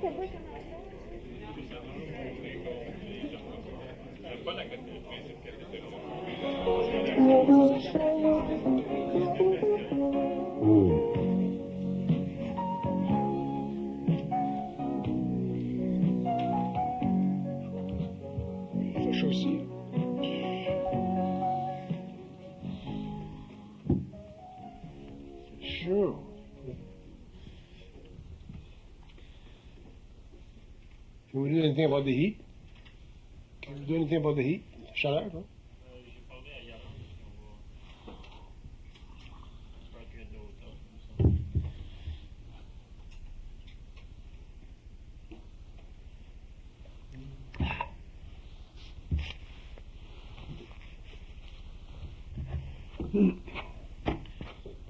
Ça chaud aussi. Chaud. Can we do anything about the heat? Can we do anything about the heat? Chaleur, hein? J'ai parlé à Yaran, puis on va. J'espère qu'il y a d'autres.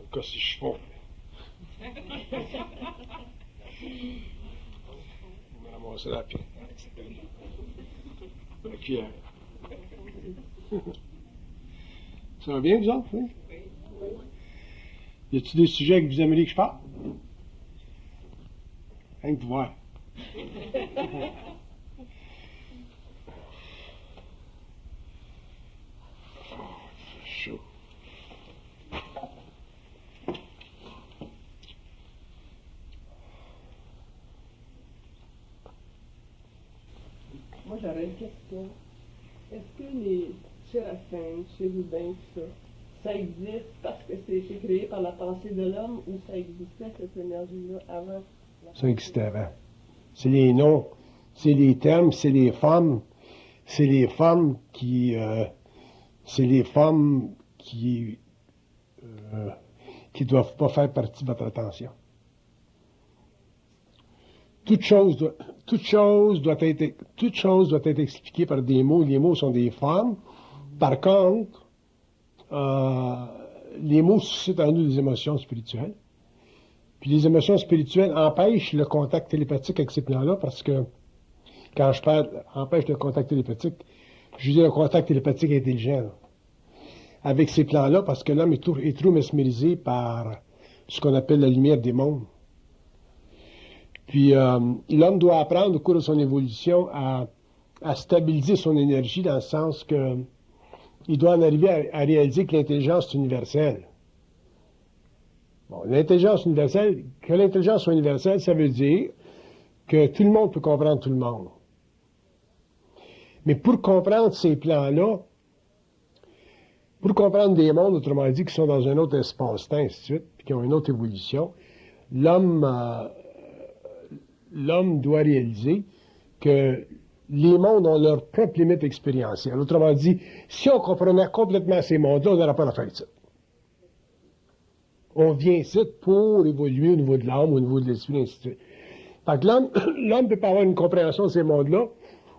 Encore si je fonds. On va ramasser la pierre. La cuillère. Ça va bien, vous autres? Oui? Y a-t-il des sujets que vous aimeriez que je parle? Rien que pour voir. Chaud. Moi, j'aurais une question. Est-ce que les séraphins, chérubins, tout ça, ça existe parce que c'est créé par la pensée de l'homme ou ça existait, cette énergie-là, avant? Ça existait avant. C'est les noms, c'est les termes, c'est les femmes qui doivent pas faire partie de votre attention. Toute chose doit être expliquée par des mots. Les mots sont des formes. Par contre, les mots suscitent en nous des émotions spirituelles. Puis les émotions spirituelles empêchent le contact télépathique avec ces plans-là parce que quand je parle empêche le contact télépathique, je dis le contact télépathique intelligent là, avec ces plans-là parce que l'homme est trop mesmérisé par ce qu'on appelle la lumière des mondes. Puis l'homme doit apprendre au cours de son évolution à stabiliser son énergie dans le sens que il doit en arriver à réaliser que l'intelligence est universelle. Bon, l'intelligence universelle, que l'intelligence soit universelle, ça veut dire que tout le monde peut comprendre tout le monde. Mais pour comprendre ces plans-là, pour comprendre des mondes, autrement dit, qui sont dans un autre espace-temps, ainsi de suite, puis qui ont une autre évolution, l'homme doit réaliser que les mondes ont leur propre limite expérientielle. Autrement dit, si on comprenait complètement ces mondes-là, on n'aurait pas la fin de ça. On vient ici pour évoluer au niveau de l'âme, au niveau de l'esprit, ainsi de suite. Fait que l'homme ne peut pas avoir une compréhension de ces mondes-là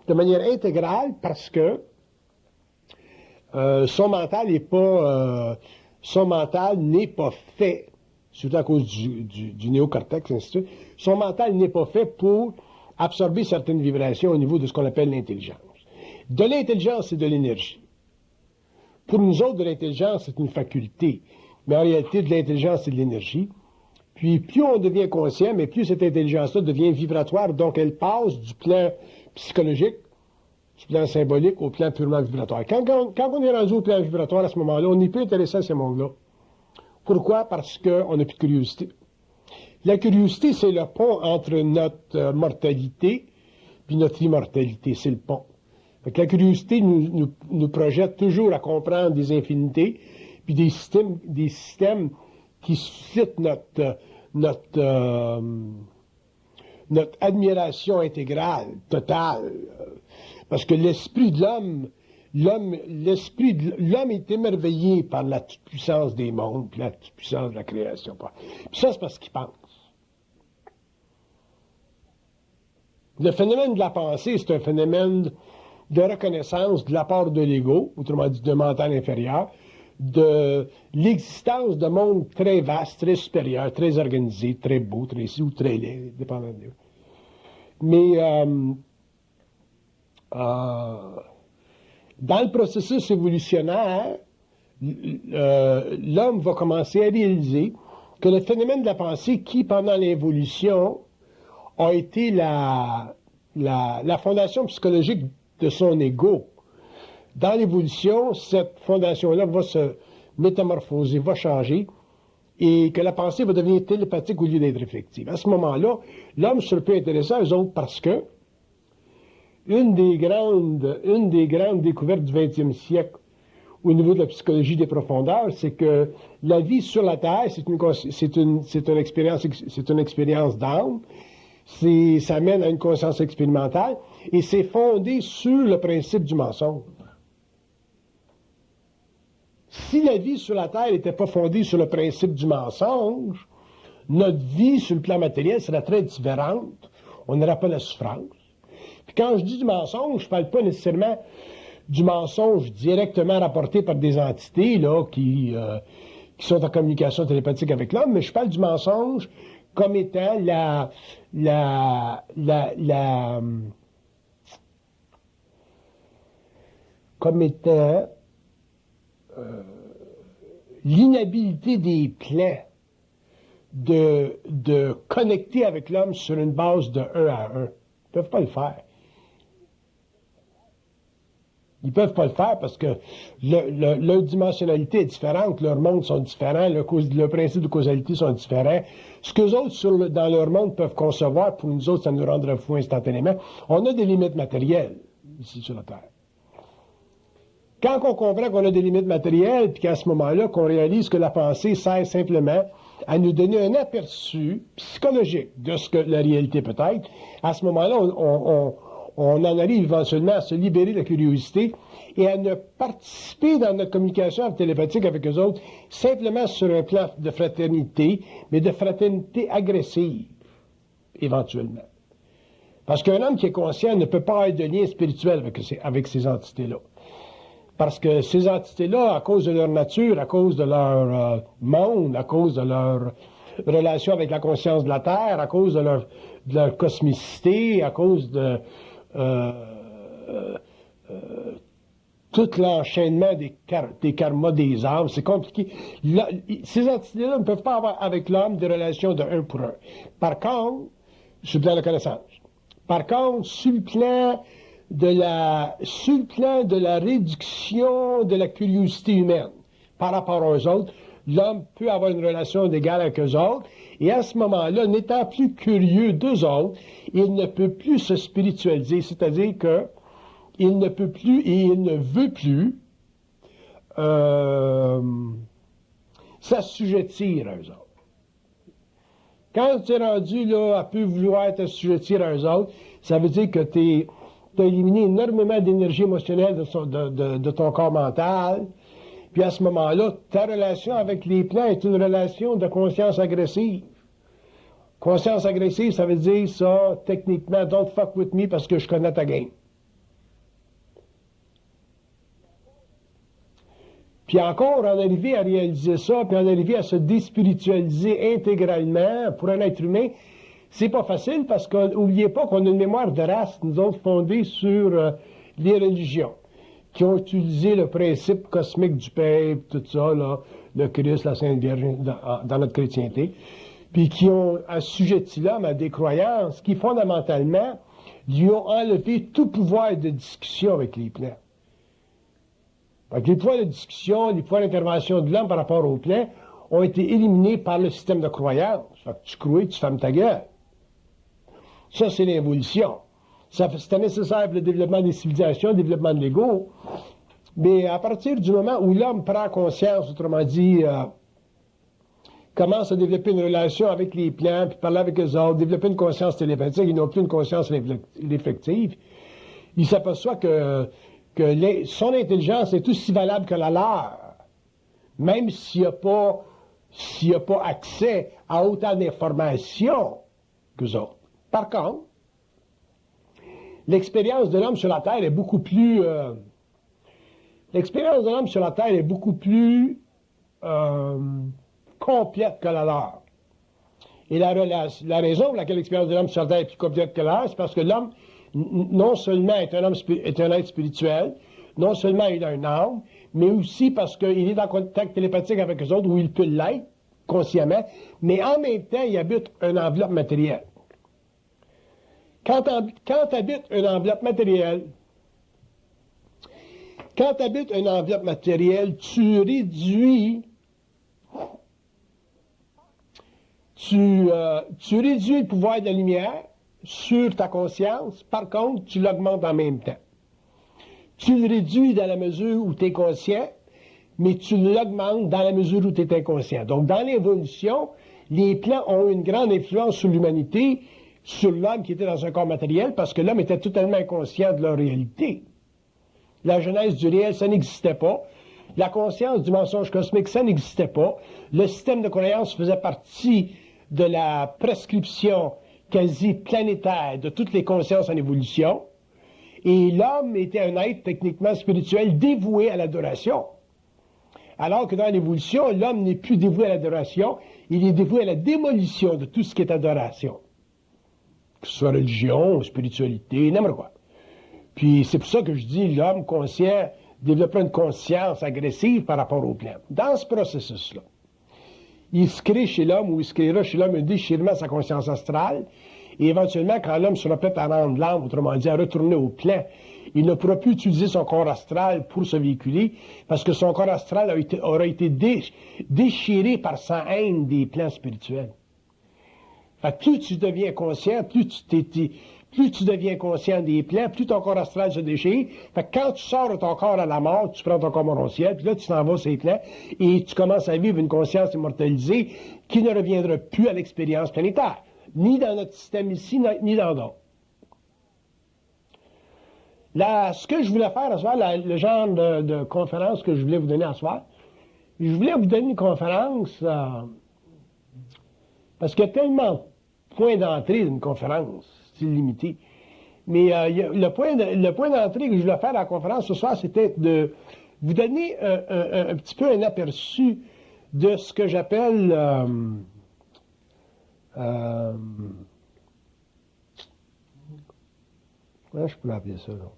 de manière intégrale parce que son mental n'est pas fait, surtout à cause du néocortex, ainsi de suite, son mental n'est pas fait pour absorber certaines vibrations au niveau de ce qu'on appelle l'intelligence. De l'intelligence et de l'énergie. Pour nous autres, de l'intelligence, c'est une faculté. Mais en réalité, de l'intelligence et de l'énergie. Puis, plus on devient conscient, mais plus cette intelligence-là devient vibratoire. Donc, elle passe du plan psychologique, du plan symbolique, au plan purement vibratoire. Quand on est rendu au plan vibratoire, à ce moment-là, on n'est plus intéressé à ces mondes-là. Pourquoi? Parce qu'on n'a plus de curiosité. La curiosité, c'est le pont entre notre mortalité puis notre immortalité. C'est le pont. Fait que la curiosité nous projette toujours à comprendre des infinités puis des systèmes qui suscitent notre admiration intégrale, totale. Parce que l'esprit de l'homme est émerveillé par la toute-puissance des mondes, puis la toute-puissance de la création. Puis ça, c'est parce qu'il pense. Le phénomène de la pensée, c'est un phénomène de reconnaissance de la part de l'ego, autrement dit de mental inférieur, de l'existence de mondes très vastes, très supérieurs, très organisés, très beaux, très ci ou très laids, dépendant de eux. Mais dans le processus évolutionnaire, l'homme va commencer à réaliser que le phénomène de la pensée qui, pendant l'évolution, a été la fondation psychologique de son ego. Dans l'évolution, cette fondation-là va se métamorphoser, va changer, et que la pensée va devenir télépathique au lieu d'être réflexive. À ce moment-là, l'homme se peut intéresser aux autres parce que une des grandes découvertes du 20e siècle au niveau de la psychologie des profondeurs, c'est que la vie sur la Terre, c'est une expérience d'âme, ça mène à une conscience expérimentale, et c'est fondé sur le principe du mensonge. Si la vie sur la Terre n'était pas fondée sur le principe du mensonge, notre vie sur le plan matériel serait très différente. On n'aurait pas la souffrance. Puis quand je dis du mensonge, je ne parle pas nécessairement du mensonge directement rapporté par des entités là, qui sont en communication télépathique avec l'homme, mais je parle du mensonge comme étant l'inhabilité des plans de connecter avec l'homme sur une base de 1 à 1. Ils ne peuvent pas le faire. Ils ne peuvent pas le faire parce que leur dimensionnalité est différente, leurs mondes sont différents, le principe de causalité sont différents. Ce qu'eux autres, dans leur monde, peuvent concevoir, pour nous autres, ça nous rendrait fous instantanément. On a des limites matérielles ici sur la Terre. Quand on comprend qu'on a des limites matérielles, puis qu'à ce moment-là, qu'on réalise que la pensée sert simplement à nous donner un aperçu psychologique de ce que la réalité peut être, à ce moment-là, on en arrive éventuellement à se libérer de la curiosité et à ne participer dans notre communication télépathique avec eux autres simplement sur un plan de fraternité, mais de fraternité agressive, éventuellement. Parce qu'un homme qui est conscient ne peut pas avoir de lien spirituel avec ces entités-là. Parce que ces entités-là, à cause de leur nature, à cause de leur monde, à cause de leur relation avec la conscience de la Terre, à cause de leur cosmicité, à cause de tout l'enchaînement des karmas des âmes, c'est compliqué. Ces entités-là ne peuvent pas avoir avec l'homme des relations de 1 pour 1. Par contre, sur le plan de la connaissance. Par contre, sur le plan de la réduction de la curiosité humaine par rapport aux autres, l'homme peut avoir une relation d'égale avec eux autres, et à ce moment-là, n'étant plus curieux d'eux autres, il ne peut plus se spiritualiser, c'est-à-dire que il ne peut plus et il ne veut plus s'assujettir à eux autres. Quand tu es rendu là à plus vouloir t'assujettir à eux autres, ça veut dire que tu as éliminé énormément d'énergie émotionnelle de ton corps mental. Puis à ce moment-là, ta relation avec les plans est une relation de conscience agressive. Conscience agressive, ça veut dire ça, techniquement, don't fuck with me parce que je connais ta game. Puis encore, en arriver à réaliser ça, puis en arriver à se déspiritualiser intégralement pour un être humain, c'est pas facile parce que, n'oubliez pas qu'on a une mémoire de race, nous autres, fondée sur les religions, qui ont utilisé le principe cosmique du Père, tout ça, là, le Christ, la Sainte Vierge, dans notre chrétienté, puis qui ont assujetti l'homme à des croyances qui, fondamentalement, lui ont enlevé tout pouvoir de discussion avec les plans. Donc, les pouvoirs de discussion, les pouvoirs d'intervention de l'homme par rapport aux plans ont été éliminés par le système de croyance. Fait que tu crois, tu fermes ta gueule. Ça, c'est l'évolution. C'était nécessaire pour le développement des civilisations, le développement de l'ego. Mais à partir du moment où l'homme prend conscience, autrement dit, commence à développer une relation avec les plans, puis parler avec eux autres, développer une conscience télépathique, ils n'ont plus une conscience réflexive, il s'aperçoit que son intelligence est aussi valable que la leur, même s'il n'y a pas accès à autant d'informations qu'eux autres. Par contre, l'expérience de l'homme sur la Terre est beaucoup plus complète que la leur. Et la raison pour laquelle l'expérience de l'homme sur la Terre est plus complète que la leur, c'est parce que l'homme, non seulement est un être spirituel, non seulement il a un âme, mais aussi parce qu'il est en contact télépathique avec eux autres, où il peut l'être, consciemment, mais en même temps, il habite une enveloppe matérielle. Quand tu habites une enveloppe matérielle, tu réduis le pouvoir de la lumière sur ta conscience. Par contre, tu l'augmentes en même temps. Tu le réduis dans la mesure où tu es conscient, mais tu l'augmentes dans la mesure où tu es inconscient. Donc, dans l'évolution, les plans ont une grande influence sur l'humanité, sur l'homme qui était dans un corps matériel, parce que l'homme était totalement inconscient de leur réalité. La genèse du réel, ça n'existait pas. La conscience du mensonge cosmique, ça n'existait pas. Le système de croyance faisait partie de la prescription quasi planétaire de toutes les consciences en évolution. Et l'homme était un être techniquement spirituel dévoué à l'adoration. Alors que dans l'évolution, l'homme n'est plus dévoué à l'adoration, il est dévoué à la démolition de tout ce qui est adoration. Que ce soit religion, spiritualité, n'importe quoi. Puis c'est pour ça que je dis l'homme conscient développera une conscience agressive par rapport au plan. Dans ce processus-là, il se crée chez l'homme, ou il se créera chez l'homme un déchirement de sa conscience astrale, et éventuellement, quand l'homme sera prêt à rendre l'âme, autrement dit, à retourner au plan, il ne pourra plus utiliser son corps astral pour se véhiculer, parce que son corps astral aura été déchiré par sa haine des plans spirituels. Fait que plus tu deviens conscient, plus tu deviens conscient des plans, plus ton corps astral se déchire. Fait que quand tu sors de ton corps à la mort, tu prends ton corps morontiel, puis là, tu t'en vas sur les plans, et tu commences à vivre une conscience immortalisée qui ne reviendra plus à l'expérience planétaire, ni dans notre système ici, ni dans d'autres. Là, ce que je voulais faire à ce soir, le genre de conférence que je voulais vous donner à ce soir, je voulais vous donner une conférence, parce qu'il y a tellement de points d'entrée d'une conférence, c'est limité. Mais le point d'entrée que je voulais faire à la conférence ce soir, c'était de vous donner un petit peu un aperçu de ce que j'appelle comment je pourrais appeler ça, là?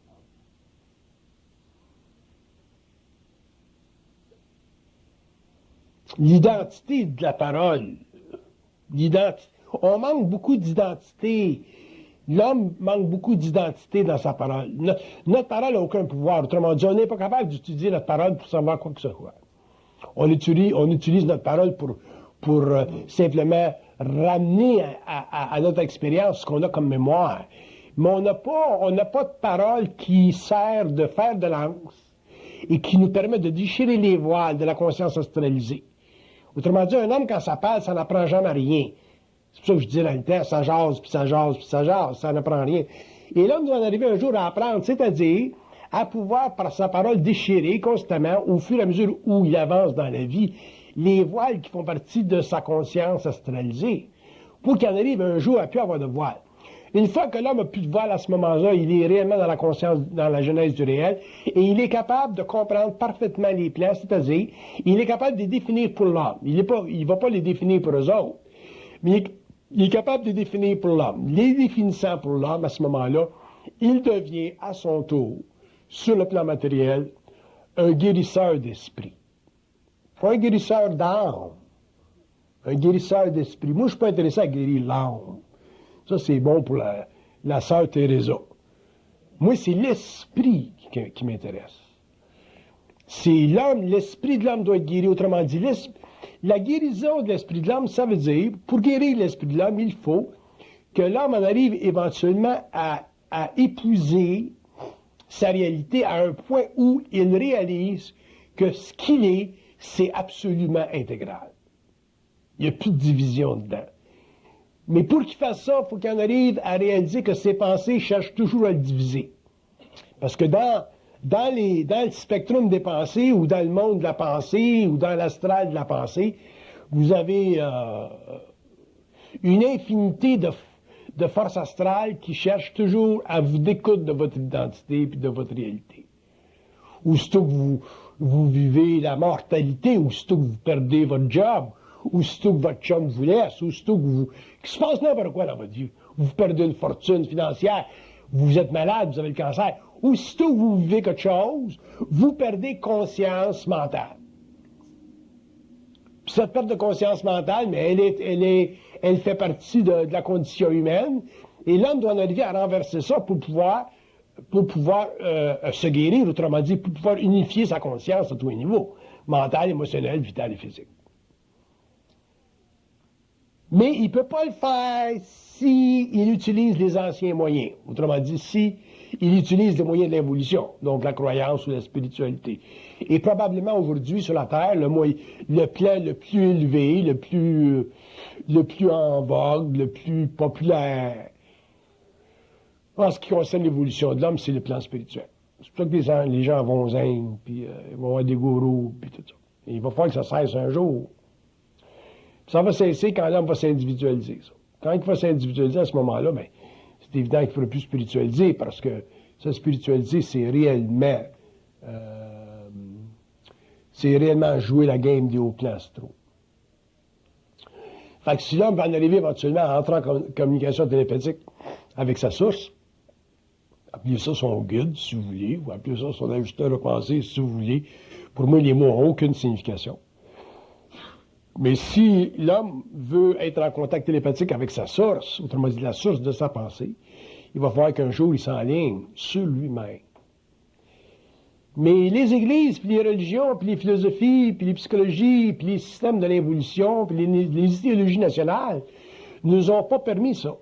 L'identité de la parole. On manque beaucoup d'identité. L'homme manque beaucoup d'identité dans sa parole. Notre parole n'a aucun pouvoir. Autrement dit, on n'est pas capable d'utiliser notre parole pour savoir quoi que ce soit. On utilise notre parole pour simplement ramener à notre expérience ce qu'on a comme mémoire. Mais on n'a pas de parole qui sert de fer de lance et qui nous permet de déchirer les voiles de la conscience astralisée. Autrement dit, un homme, quand ça parle, ça n'apprend jamais rien. C'est pour ça que je dis dans le temps, ça jase, puis ça jase, puis ça jase, ça n'apprend rien. Et l'homme doit en arriver un jour à apprendre, c'est-à-dire à pouvoir, par sa parole, déchirer constamment, au fur et à mesure où il avance dans la vie, les voiles qui font partie de sa conscience astralisée, pour qu'il en arrive un jour à plus avoir de voiles. Une fois que l'homme n'a plus de voile à ce moment-là, il est réellement dans la conscience, dans la genèse du réel, et il est capable de comprendre parfaitement les plans, c'est-à-dire, il est capable de les définir pour l'homme. Il ne va pas les définir pour eux autres, mais il est capable de les définir pour l'homme. Les définissant pour l'homme, à ce moment-là, il devient, à son tour, sur le plan matériel, un guérisseur d'esprit. Pas un guérisseur d'âme, un guérisseur d'esprit. Moi, je ne suis pas intéressé à guérir l'âme. Ça, c'est bon pour la sœur Teresa. Moi, c'est l'esprit qui m'intéresse. C'est l'homme, l'esprit de l'homme doit être guéri. Autrement dit, la guérison de l'esprit de l'homme, ça veut dire, pour guérir l'esprit de l'homme, il faut que l'homme en arrive éventuellement à épouser sa réalité à un point où il réalise que ce qu'il est, c'est absolument intégral. Il n'y a plus de division dedans. Mais pour qu'il fasse ça, il faut qu'il en arrive à réaliser que ses pensées cherchent toujours à le diviser. Parce que dans le spectrum des pensées, ou dans le monde de la pensée, ou dans l'astral de la pensée, vous avez une infinité de forces astrales qui cherchent toujours à vous découdre de votre identité et de votre réalité. Aussitôt que vous vivez la mortalité, aussitôt que vous perdez votre job, aussitôt que votre chum vous laisse, aussitôt qu'il se passe n'importe quoi dans votre vie, vous perdez une fortune financière, vous êtes malade, vous avez le cancer, aussitôt que vous vivez quelque chose, vous perdez conscience mentale. Puis cette perte de conscience mentale, mais elle fait partie de la condition humaine, Et l'homme doit en arriver à renverser ça pour pouvoir se guérir, autrement dit, pour pouvoir unifier sa conscience à tous les niveaux, mental, émotionnel, vital et physique. Mais il ne peut pas le faire s'il utilise les anciens moyens. Autrement dit, s'il utilise les moyens de l'évolution, donc la croyance ou la spiritualité. Et probablement aujourd'hui sur la Terre, le plan le plus élevé, le plus en vogue, le plus populaire en ce qui concerne l'évolution de l'homme, c'est le plan spirituel. C'est pour ça que les gens vont aux Indes, puis ils vont avoir des gourous, puis tout ça. Et il va falloir que ça cesse un jour. Ça va cesser quand l'homme va s'individualiser. Ça. Quand il va s'individualiser à ce moment-là, ben, c'est évident qu'il ne faudra plus spiritualiser, parce que se spiritualiser, c'est réellement jouer la game des hauts plans astraux. Fait que si l'homme va en arriver éventuellement à entrer en communication télépathique avec sa source, appelez ça son guide, si vous voulez, ou appelez ça son ajusteur de pensée, si vous voulez. Pour moi, les mots n'ont aucune signification. Mais si l'homme veut être en contact télépathique avec sa source, autrement dit la source de sa pensée, il va falloir qu'un jour il s'enligne sur lui-même. Mais les églises, puis les religions, puis les philosophies, puis les psychologies, puis les systèmes de l'évolution, puis les idéologies nationales nous ont pas permis ça.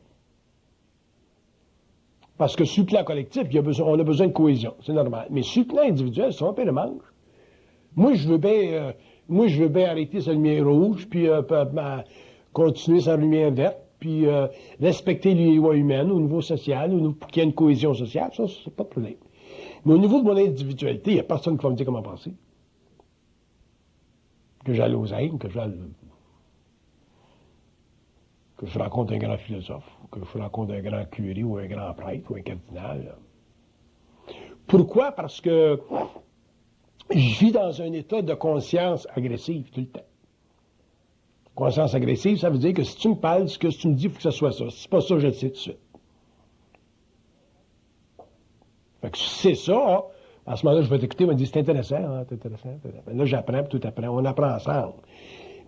Parce que sur le plan collectif, on a besoin de cohésion, c'est normal. Mais sur le plan individuel, c'est un peu le manque. Moi, je veux bien arrêter sa lumière rouge, puis continuer sa lumière verte, puis respecter les lois humaines au niveau social, pour qu'il y ait une cohésion sociale, ça, c'est pas de problème. Mais au niveau de mon individualité, il n'y a personne qui va me dire comment penser. Que j'aille aux Indes, que je rencontre un grand philosophe, que je rencontre un grand curé, ou un grand prêtre, ou un cardinal. Pourquoi? Parce que je vis dans un état de conscience agressive tout le temps. Conscience agressive, ça veut dire que si tu me parles, ce que tu me dis, il faut que ce soit ça. Si c'est pas ça, je le sais tout de suite. Fait que si c'est ça, à ce moment-là, je vais t'écouter, je me dire, c'est intéressant, hein, c'est intéressant. Là, j'apprends, puis tout apprend, on apprend ensemble.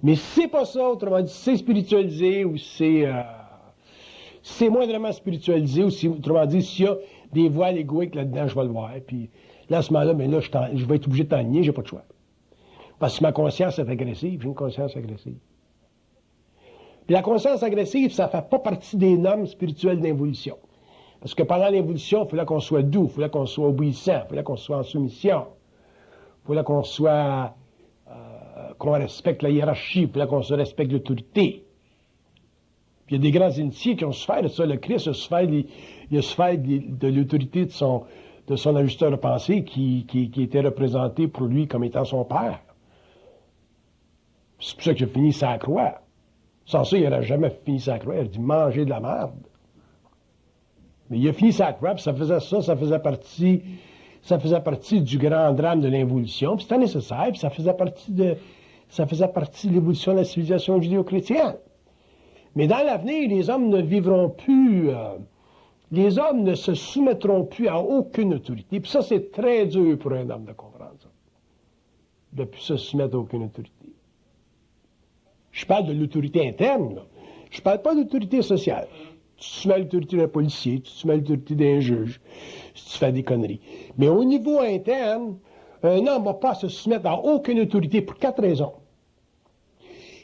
Mais si c'est pas ça, autrement dit, si c'est spiritualisé, ou si c'est moindrement spiritualisé, ou si, autrement dit, s'il y a des voiles égoïques là-dedans, je vais le voir. Puis là, à ce moment-là, mais là, je vais être obligé de t'enligner, j'ai pas de choix. Parce que ma conscience est agressive, j'ai une conscience agressive. Puis la conscience agressive, ça fait pas partie des normes spirituelles d'évolution. Parce que pendant l'évolution, il fallait qu'on soit doux, il fallait qu'on soit obéissant, il fallait qu'on soit en soumission, il fallait qu'on soit, qu'on respecte la hiérarchie, il fallait qu'on se respecte l'autorité. Puis il y a des grands initiés qui ont souffert de ça. Le Christ a souffert, de l'autorité de son ajusteur de pensée qui était représenté pour lui comme étant son père. C'est pour ça qu'il a fini sa croix. Sans ça, il n'aurait jamais fini sa croix. Il a dit manger de la merde. Mais il a fini sa croix, puis ça faisait partie du grand drame de l'involution, puis c'était nécessaire, puis ça faisait partie de l'évolution de la civilisation judéo-chrétienne. Mais dans l'avenir, les hommes ne vivront plus, les hommes ne se soumettront plus à aucune autorité. Puis ça, c'est très dur pour un homme de comprendre ça. De ne plus se soumettre à aucune autorité. Je parle de l'autorité interne, là. Je ne parle pas d'autorité sociale. Tu te soumets à l'autorité d'un policier, tu te soumets à l'autorité d'un juge, si tu fais des conneries. Mais au niveau interne, un homme ne va pas se soumettre à aucune autorité pour 4 raisons.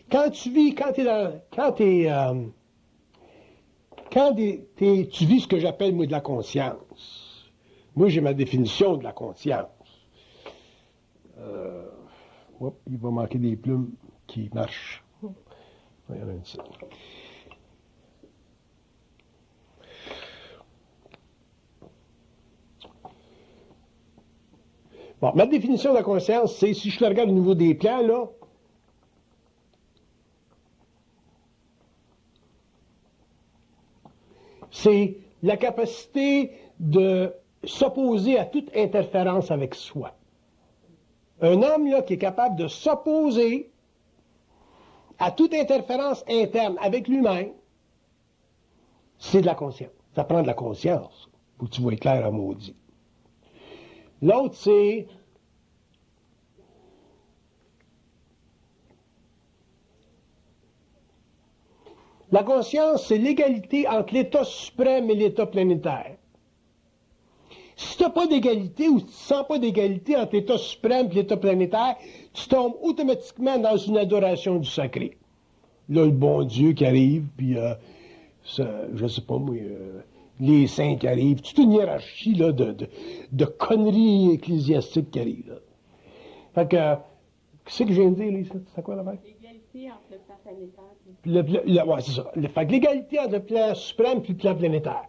Quand tu vis ce que j'appelle, moi, de la conscience. Moi, j'ai ma définition de la conscience. Il va manquer des plumes qui marchent. Il y en a une ici. Bon, ma définition de la conscience, c'est, si je le regarde au niveau des plans, là, c'est la capacité de s'opposer à toute interférence avec soi. Un homme là, qui est capable de s'opposer à toute interférence interne avec lui-même, c'est de la conscience. Ça prend de la conscience pour que tu vois clair à maudit. L'autre, c'est La conscience, c'est l'égalité entre l'État suprême et l'État planétaire. Si tu n'as pas d'égalité ou tu ne sens pas d'égalité entre l'État suprême et l'État planétaire, tu tombes automatiquement dans une adoration du sacré. Là, le bon Dieu qui arrive, puis, je sais pas moi, les saints qui arrivent, toute une hiérarchie là, de conneries ecclésiastiques qui arrivent. Là. Fait que, qu'est-ce que je viens de dire, là, c'est quoi l'affaire? L'égalité entre le plan planétaire. Ouais, c'est ça. Fait que l'égalité entre le plan suprême et le plan planétaire.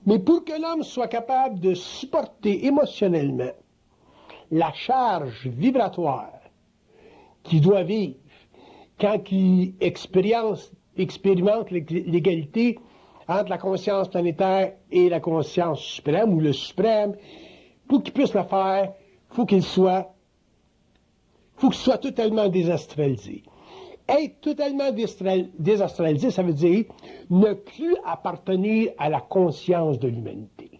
Mais pour que l'homme soit capable de supporter émotionnellement la charge vibratoire qu'il doit vivre quand il expérimente l'égalité entre la conscience planétaire et la conscience suprême, ou le suprême, pour qu'il puisse le faire, faut qu'il soit totalement désastralisé. Être totalement désastralisé, ça veut dire ne plus appartenir à la conscience de l'humanité.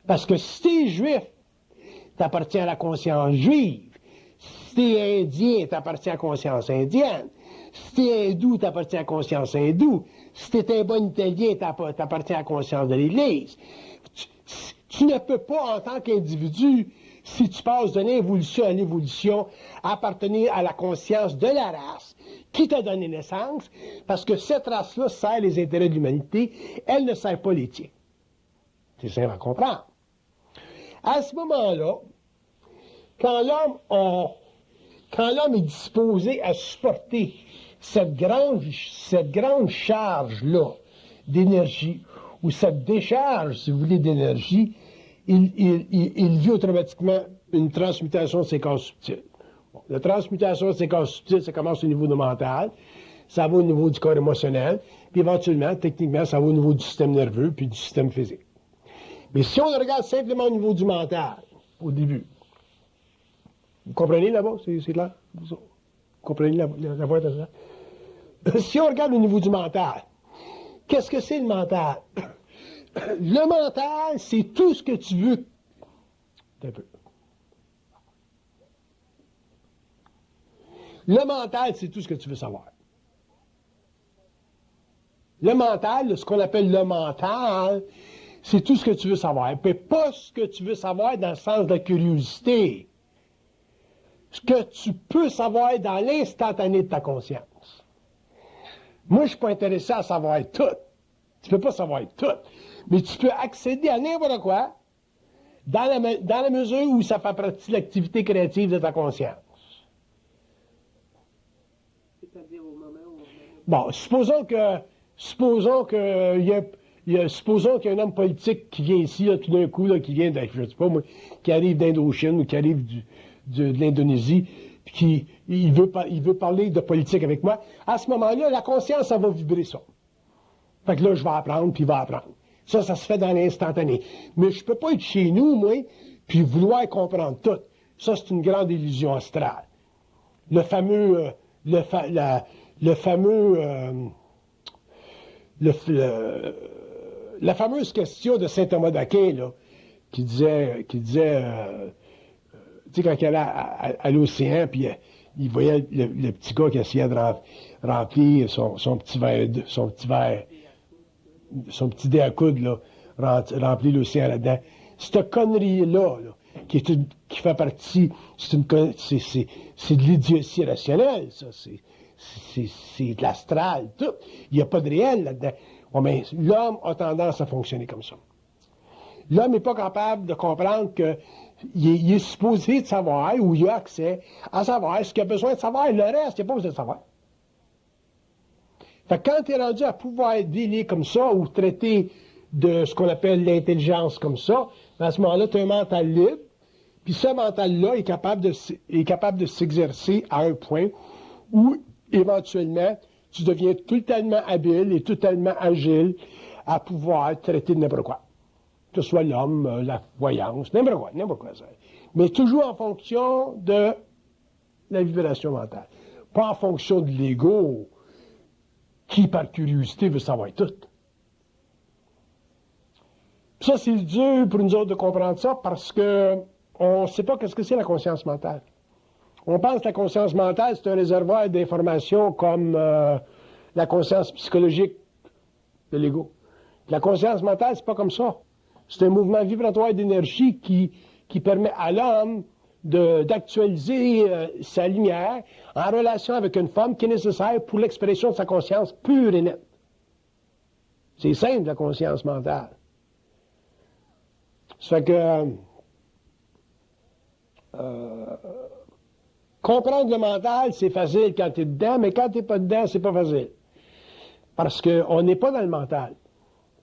Parce que si t'es juif, t'appartiens à la conscience juive. Si t'es indien, t'appartiens à la conscience indienne. Si t'es hindou, t'appartiens à la conscience hindoue. Si t'es un bon italien, t'appartiens à la conscience de l'Église. Tu ne peux pas, en tant qu'individu, si tu passes de l'involution à l'évolution, appartenir à la conscience de la race qui t'a donné naissance, parce que cette race-là sert les intérêts de l'humanité, elle ne sert pas les tiens. C'est simple à comprendre. À ce moment-là, quand l'homme est disposé à supporter cette grande charge-là d'énergie, ou cette décharge, si vous voulez, d'énergie, il vit automatiquement une transmutation de séquences subtiles. Bon, la transmutation de séquences subtiles, ça commence au niveau du mental, ça va au niveau du corps émotionnel, puis éventuellement, techniquement, ça va au niveau du système nerveux, puis du système physique. Mais si on regarde simplement au niveau du mental, au début, vous comprenez là-bas, c'est clair? Vous comprenez la voix de ça? Si on regarde au niveau du mental, qu'est-ce que c'est le mental? Le mental, c'est tout ce que tu veux. Un peu. Le mental, c'est tout ce que tu veux savoir. Le mental, ce qu'on appelle le mental, c'est tout ce que tu veux savoir. Mais pas ce que tu veux savoir dans le sens de la curiosité. Ce que tu peux savoir dans l'instantané de ta conscience. Moi, je ne suis pas intéressé à savoir tout. Tu ne peux pas savoir tout. Mais tu peux accéder à n'importe quoi dans la mesure où ça fait partie de l'activité créative de ta conscience. C'est-à-dire au moment où Bon, supposons qu'il y a un homme politique qui vient ici, là, tout d'un coup, là, qui vient, je ne sais pas moi, qui arrive d'Indochine ou qui arrive de l'Indonésie, puis il veut parler de politique avec moi. À ce moment-là, la conscience, ça va vibrer ça. Fait que là, je vais apprendre, puis il va apprendre. Ça se fait dans l'instantané. Mais je ne peux pas être chez nous, moi, puis vouloir comprendre tout. Ça, c'est une grande illusion astrale. La fameuse question de saint Thomas d'Aquin, là, qui disait tu sais, quand il allait à l'océan, puis il voyait le petit gars qui essayait de remplir son petit dé à coudre, là, remplir l'océan là-dedans. Cette connerie-là, là, qui fait partie, c'est de l'idiotie rationnelle, ça, c'est de l'astral, tout. Il n'y a pas de réel là-dedans. Oh, mais l'homme a tendance à fonctionner comme ça. L'homme n'est pas capable de comprendre qu'il est supposé de savoir, ou il a accès à savoir ce qu'il a besoin de savoir, le reste, il n'a pas besoin de savoir. Fait que quand tu es rendu à pouvoir dealer comme ça, ou traiter de ce qu'on appelle l'intelligence comme ça, à ce moment-là, tu as un mental libre, puis ce mental-là est capable de s'exercer à un point où, éventuellement, tu deviens totalement habile et totalement agile à pouvoir traiter de n'importe quoi. Que ce soit l'homme, la voyance, n'importe quoi. Ça. Mais toujours en fonction de la vibration mentale. Pas en fonction de l'ego, qui, par curiosité, veut savoir tout. Ça, c'est dur pour nous autres de comprendre ça parce que on ne sait pas qu'est-ce que c'est la conscience mentale. On pense que la conscience mentale, c'est un réservoir d'informations comme la conscience psychologique de l'ego. La conscience mentale, c'est pas comme ça. C'est un mouvement vibratoire d'énergie qui permet à l'homme d'actualiser sa lumière en relation avec une forme qui est nécessaire pour l'expression de sa conscience pure et nette. C'est simple, la conscience mentale. Ça fait que comprendre le mental, c'est facile quand tu es dedans, mais quand tu n'es pas dedans, c'est pas facile. Parce qu'on n'est pas dans le mental.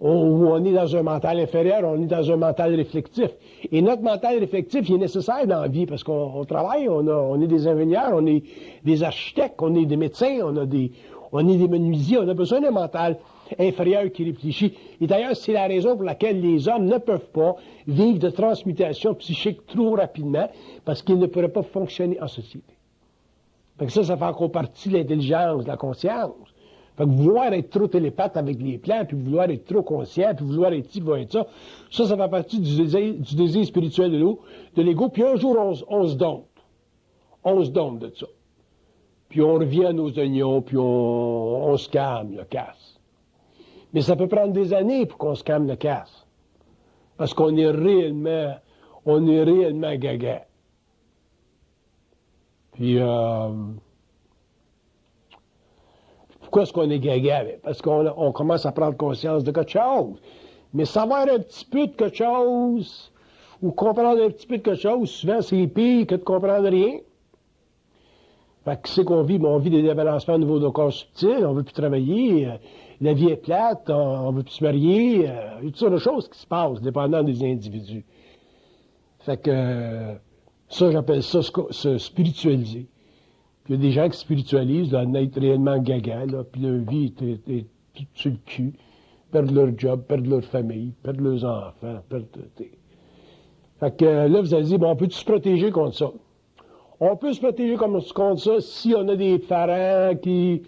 On est dans un mental inférieur, on est dans un mental réflectif. Et notre mental réflectif, il est nécessaire dans la vie parce qu'on travaille, on est des ingénieurs, on est des architectes, on est des médecins, on est des menuisiers, on a besoin d'un mental inférieur qui réfléchit. Et d'ailleurs, c'est la raison pour laquelle les hommes ne peuvent pas vivre de transmutation psychique trop rapidement parce qu'ils ne pourraient pas fonctionner en société. Fait que ça fait encore partie de l'intelligence, de la conscience. Fait que vouloir être trop télépathe avec les plans, puis vouloir être trop conscient, puis vouloir être ci, vouloir être ça, ça fait partie du désir spirituel de l'ego. Puis un jour, on se dompte. On se dompte de ça. Puis on revient à nos oignons, puis on se calme, le casse. Mais ça peut prendre des années pour qu'on se calme le casse. Parce qu'on est réellement gaga. Puis, pourquoi est-ce qu'on est gaga? Parce qu'on commence à prendre conscience de quelque chose. Mais savoir un petit peu de quelque chose, ou comprendre un petit peu de quelque chose, souvent c'est pire que de comprendre rien. Fait que c'est qu'on vit? On vit des débalancements au niveau de nos corps subtils, on veut plus travailler, la vie est plate, on veut plus se marier, il y a toutes sortes de choses qui se passent, dépendant des individus. Fait que, ça, j'appelle ça se spiritualiser. Puis il y a des gens qui spiritualisent, doivent être réellement gaga, là, puis leur vie est toute sur le cul, perdent leur job, perdent leur famille, perdent leurs enfants, Fait que là, vous allez dire, bon, on peut-tu se protéger contre ça? On peut se protéger contre ça si on a des parents qui...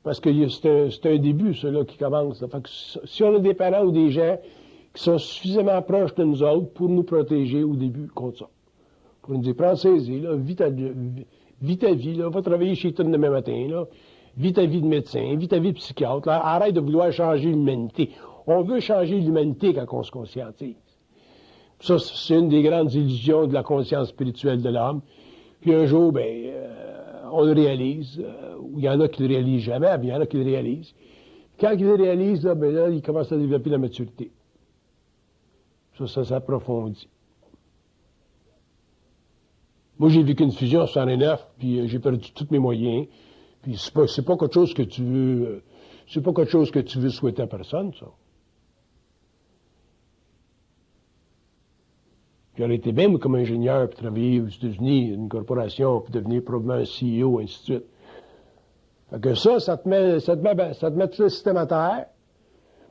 Parce que c'est un début, ceux-là, qui commence. Fait que si on a des parents ou des gens qui sont suffisamment proches de nous autres pour nous protéger au début contre ça. Pour nous dire, prends saisie, là, vis ta vie, là, va travailler chez toi demain matin, là, vis ta vie de médecin, vis ta vie de psychiatre, là, arrête de vouloir changer l'humanité. On veut changer l'humanité quand on se conscientise. Ça, c'est une des grandes illusions de la conscience spirituelle de l'homme. Puis un jour, on le réalise, il y en a qui le réalisent jamais, mais il y en a qui le réalisent. Quand ils le réalisent, là, ils commencent à développer la maturité. Ça s'approfondit. Moi, j'ai vécu une fusion en 69, puis j'ai perdu tous mes moyens. Puis c'est pas quelque chose que tu veux, c'est pas quelque chose que tu veux souhaiter à personne, ça. J'aurais été bien, moi, comme ingénieur, puis travailler aux États-Unis, une corporation, puis devenir probablement un CEO, ainsi de suite. Fait que ça te met tout le système à terre.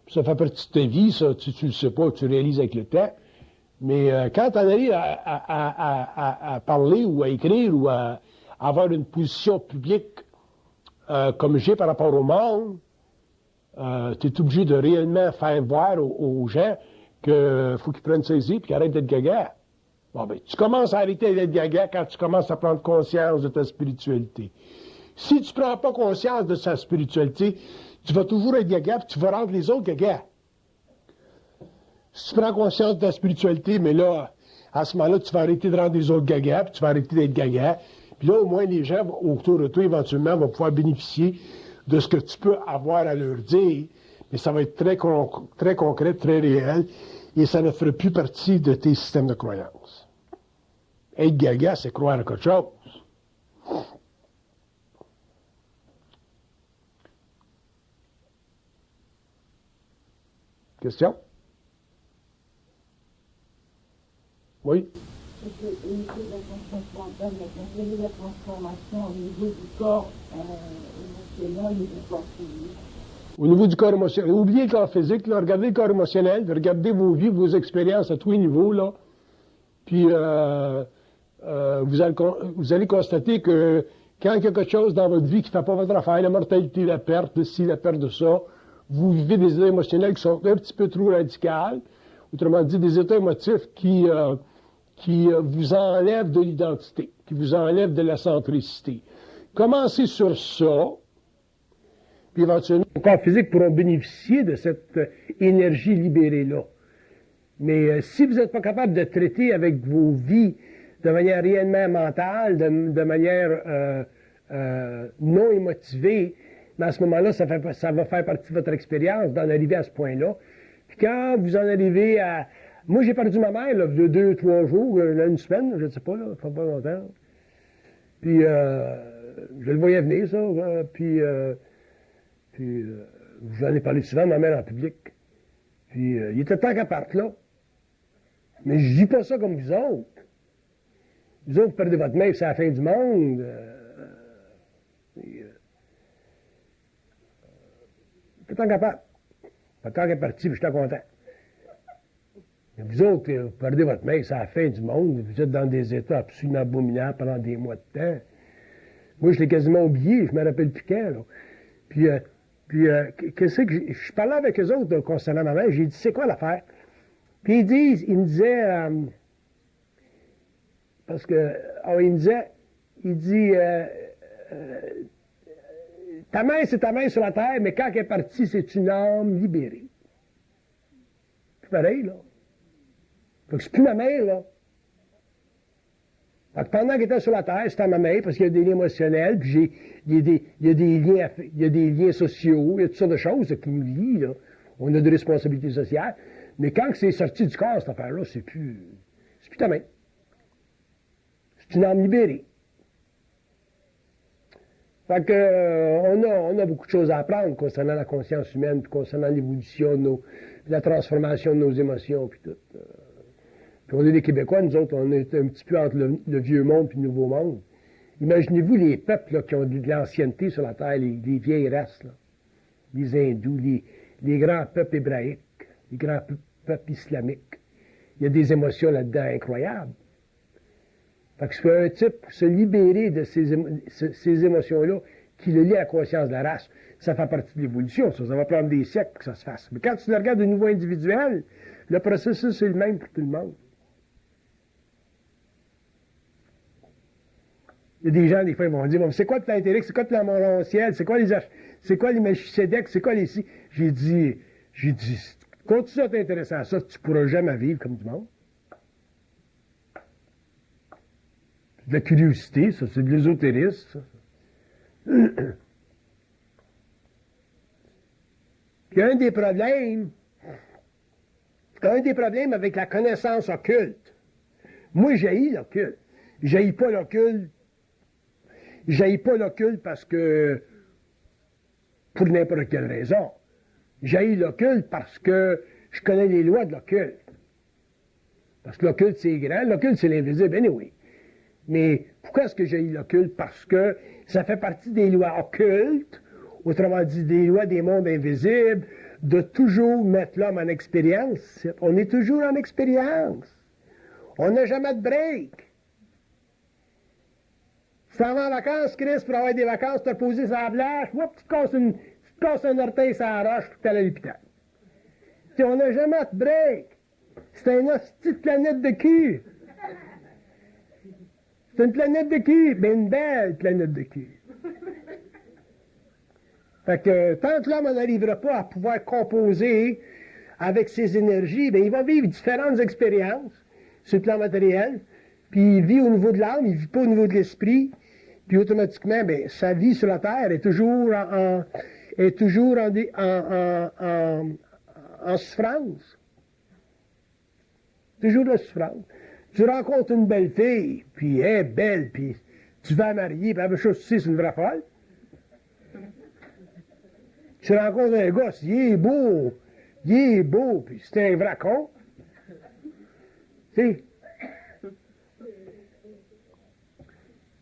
Puis ça fait partie de ta vie, ça, tu le sais pas, tu réalises avec le temps. Mais quand tu en arrives à parler ou à écrire ou à avoir une position publique comme j'ai par rapport au monde, tu es obligé de réellement faire voir aux gens qu'il faut qu'ils prennent saisie et qu'ils arrêtent d'être gaga. Bon, tu commences à arrêter d'être gaga quand tu commences à prendre conscience de ta spiritualité. Si tu ne prends pas conscience de ta spiritualité, tu vas toujours être gaga et tu vas rendre les autres gaga. Si tu prends conscience de ta spiritualité, mais là, à ce moment-là, tu vas arrêter de rendre les autres gaga, puis tu vas arrêter d'être gaga. Puis là, au moins, les gens autour de toi, éventuellement, vont pouvoir bénéficier de ce que tu peux avoir à leur dire. Mais ça va être très concret, très réel, et ça ne fera plus partie de tes systèmes de croyance. Être gaga, c'est croire à quelque chose. Question? Oui? Au niveau de la conscience mentale, quelle est la transformation au niveau du corps émotionnel et du corps physique? Au niveau du corps émotionnel, oubliez le corps physique, là, regardez le corps émotionnel, regardez vos vies, vos expériences à tous les niveaux, là. Puis vous allez constater que quand il y a quelque chose dans votre vie qui ne fait pas votre affaire, la mortalité, la perte de ci, la perte de ça, vous vivez des états émotionnels qui sont un petit peu trop radicales, autrement dit, des états émotifs qui vous enlèvent de l'identité, qui vous enlèvent de la centricité. Commencez sur ça, puis éventuellement, le corps physique pourront bénéficier de cette énergie libérée-là. Mais si vous n'êtes pas capable de traiter avec vos vies de manière réellement mentale, de manière non émotivée, mais à ce moment-là, ça va faire partie de votre expérience d'en arriver à ce point-là. Puis quand vous en arrivez à... Moi, j'ai perdu ma mère, là, de 2-3 jours, une semaine, je ne sais pas, là, ça fait pas longtemps. Puis, je le voyais venir, ça. Puis, j'en ai parlé souvent de ma mère en public. Puis, il était temps qu'elle parte là. Mais je dis pas ça comme vous autres. Vous autres, vous perdez votre mère, c'est la fin du monde. C'est tant qu'elle parte. Pas tant qu'elle est partie, puis je suis content. Mais vous autres, vous perdez votre mère, c'est la fin du monde. Vous êtes dans des états absolument abominables pendant des mois de temps. Moi, je l'ai quasiment oublié, je me rappelle plus quand, là. Puis, qu'est-ce que je parlais avec eux autres concernant ma mère, j'ai dit, c'est quoi l'affaire? Puis ils me disaient, parce que, il dit, ta main, c'est ta main sur la terre, mais quand elle est partie, c'est une âme libérée. C'est pareil, là. Fait que c'est plus ma mère, là. Fait que pendant qu'elle était sur la terre, c'était ma mère, parce qu'il y a des liens émotionnels, puis il y a des liens sociaux, il y a toutes sortes de choses qui nous lient, là. On a des responsabilités sociales. Mais quand c'est sorti du corps, cette affaire-là, c'est plus ta main. C'est une âme libérée. Fait que, on a beaucoup de choses à apprendre concernant la conscience humaine, puis concernant l'évolution de la transformation de nos émotions, puis tout. Puis on est des Québécois, nous autres, on est un petit peu entre le vieux monde et le nouveau monde. Imaginez-vous les peuples là, qui ont de l'ancienneté sur la terre, les vieilles races, là. Les hindous, les grands peuples hébraïques, les grands peuples islamiques. Il y a des émotions là-dedans incroyables. Fait que c'est un type se libérer de ces émotions-là qui le lie à la conscience de la race. Ça fait partie de l'évolution, ça va prendre des siècles pour que ça se fasse. Mais quand tu le regardes au niveau individuel, le processus est le même pour tout le monde. Il y a des gens, des fois, ils vont dire, bon, c'est quoi le plan éthérique, c'est quoi le plan morontiel, c'est quoi les Melchisédek, c'est quoi les... J'ai dit, continue à t'intéresser à ça, tu pourras jamais vivre comme du monde. C'est de la curiosité, ça, c'est de l'ésotérisme, ça. Puis un des problèmes avec la connaissance occulte, moi, j'haïs l'occulte. J'haïs pas l'occulte parce que, pour n'importe quelle raison. J'haïs l'occulte parce que je connais les lois de l'occulte. Parce que l'occulte, c'est grand. L'occulte, c'est l'invisible, anyway. Mais pourquoi est-ce que j'haïs l'occulte? Parce que ça fait partie des lois occultes, autrement dit, des lois des mondes invisibles, de toujours mettre l'homme en expérience. On est toujours en expérience. On n'a jamais de break. Tu t'en vas en vacances, Chris, pour avoir des vacances, te reposer sur la plage, tu te casses un orteil sur la roche, puis t'es à l'hôpital. On n'a jamais de break. C'est une petite planète de cul. C'est une planète de cul, mais une belle planète de cul. Fait que tant que l'homme n'en arrivera pas à pouvoir composer avec ses énergies, bien, il va vivre différentes expériences sur le plan matériel, puis il vit au niveau de l'âme, il ne vit pas au niveau de l'esprit, puis automatiquement, bien, sa vie sur la Terre est toujours en souffrance. Toujours de la souffrance. Tu rencontres une belle fille, puis elle est belle, puis tu vas la marier, puis la même chose, tu sais, c'est une vraie folle. Tu rencontres un gosse, il est beau, puis c'est un vrai con. Tu sais.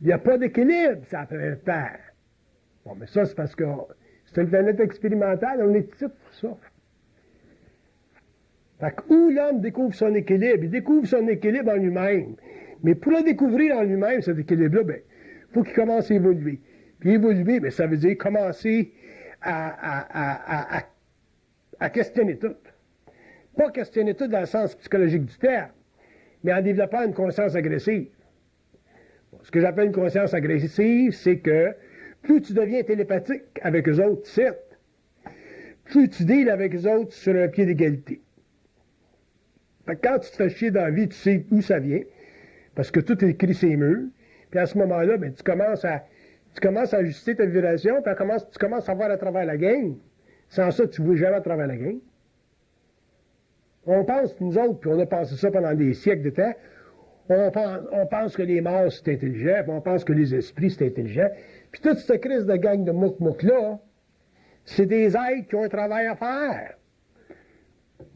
Il n'y a pas d'équilibre, ça fait Terre. Bon, mais ça, c'est parce que c'est une planète expérimentale, on est ici pour ça. Fait que où l'homme découvre son équilibre, il découvre son équilibre en lui-même. Mais pour le découvrir en lui-même, cet équilibre-là, ben, il faut qu'il commence à évoluer. Puis évoluer, ben, ça veut dire commencer à questionner tout. Pas questionner tout dans le sens psychologique du terme, mais en développant une conscience agressive. Bon, ce que j'appelle une conscience agressive, c'est que plus tu deviens télépathique avec eux autres, certes, faut que tu deals avec les autres sur un pied d'égalité. Fait que quand tu te fais chier dans la vie, tu sais où ça vient, parce que tout est écrit sur les murs, puis à ce moment-là, ben, tu commences à ajuster ta vibration, puis tu commences à voir à travers la game. Sans ça, tu ne vois jamais à travers la game. On pense, nous autres, puis on a pensé ça pendant des siècles de temps, on pense que les morts, c'est intelligent, puis on pense que les esprits, c'est intelligent. Puis toute cette crise de gang de mouk-mouk-là, c'est des êtres qui ont un travail à faire.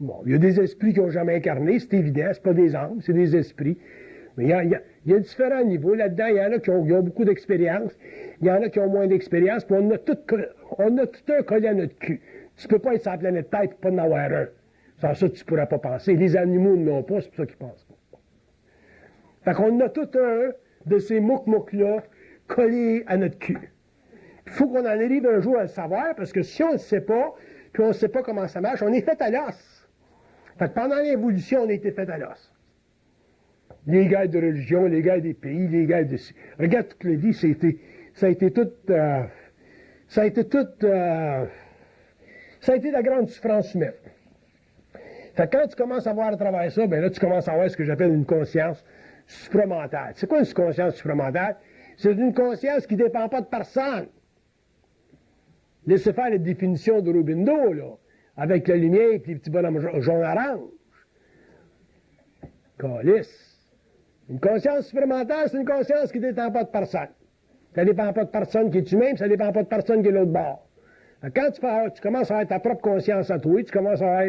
Bon, il y a des esprits qui n'ont jamais incarné, c'est évident, c'est pas des âmes, c'est des esprits. Mais il y a différents niveaux. Là-dedans, il y en a qui ont beaucoup d'expérience, il y en a qui ont moins d'expérience, puis on a tout un collé à notre cul. Tu peux pas être sur la planète Terre et pas en avoir un. Sans ça, tu pourras pas penser. Les animaux n'ont pas, c'est pour ça qu'ils pensent pas. Fait qu'on a tout un de ces mouk-mouk-là collés à notre cul. Il faut qu'on en arrive un jour à le savoir, parce que si on ne le sait pas, puis on ne sait pas comment ça marche, on est fait à l'os. Fait que pendant l'évolution, on a été fait à l'os. Les guerres de religion, les guerres des pays, les guerres de... Regarde toute la vie, ça a été la grande souffrance humaine. Fait que quand tu commences à voir à travers ça, ben là, tu commences à avoir ce que j'appelle une conscience supramentale. C'est quoi une conscience supramentale? C'est une conscience qui ne dépend pas de personne. Laissez faire les définitions de Robindo, là, avec la lumière et les petits bonhommes jaune-orange. Calice. Une conscience supramentale, c'est une conscience qui ne dépend pas de personne. Ça ne dépend pas de personne qui est humain, puis ça ne dépend pas de personne qui est l'autre bord. Quand tu commences à avoir ta propre conscience à toi, tu commences à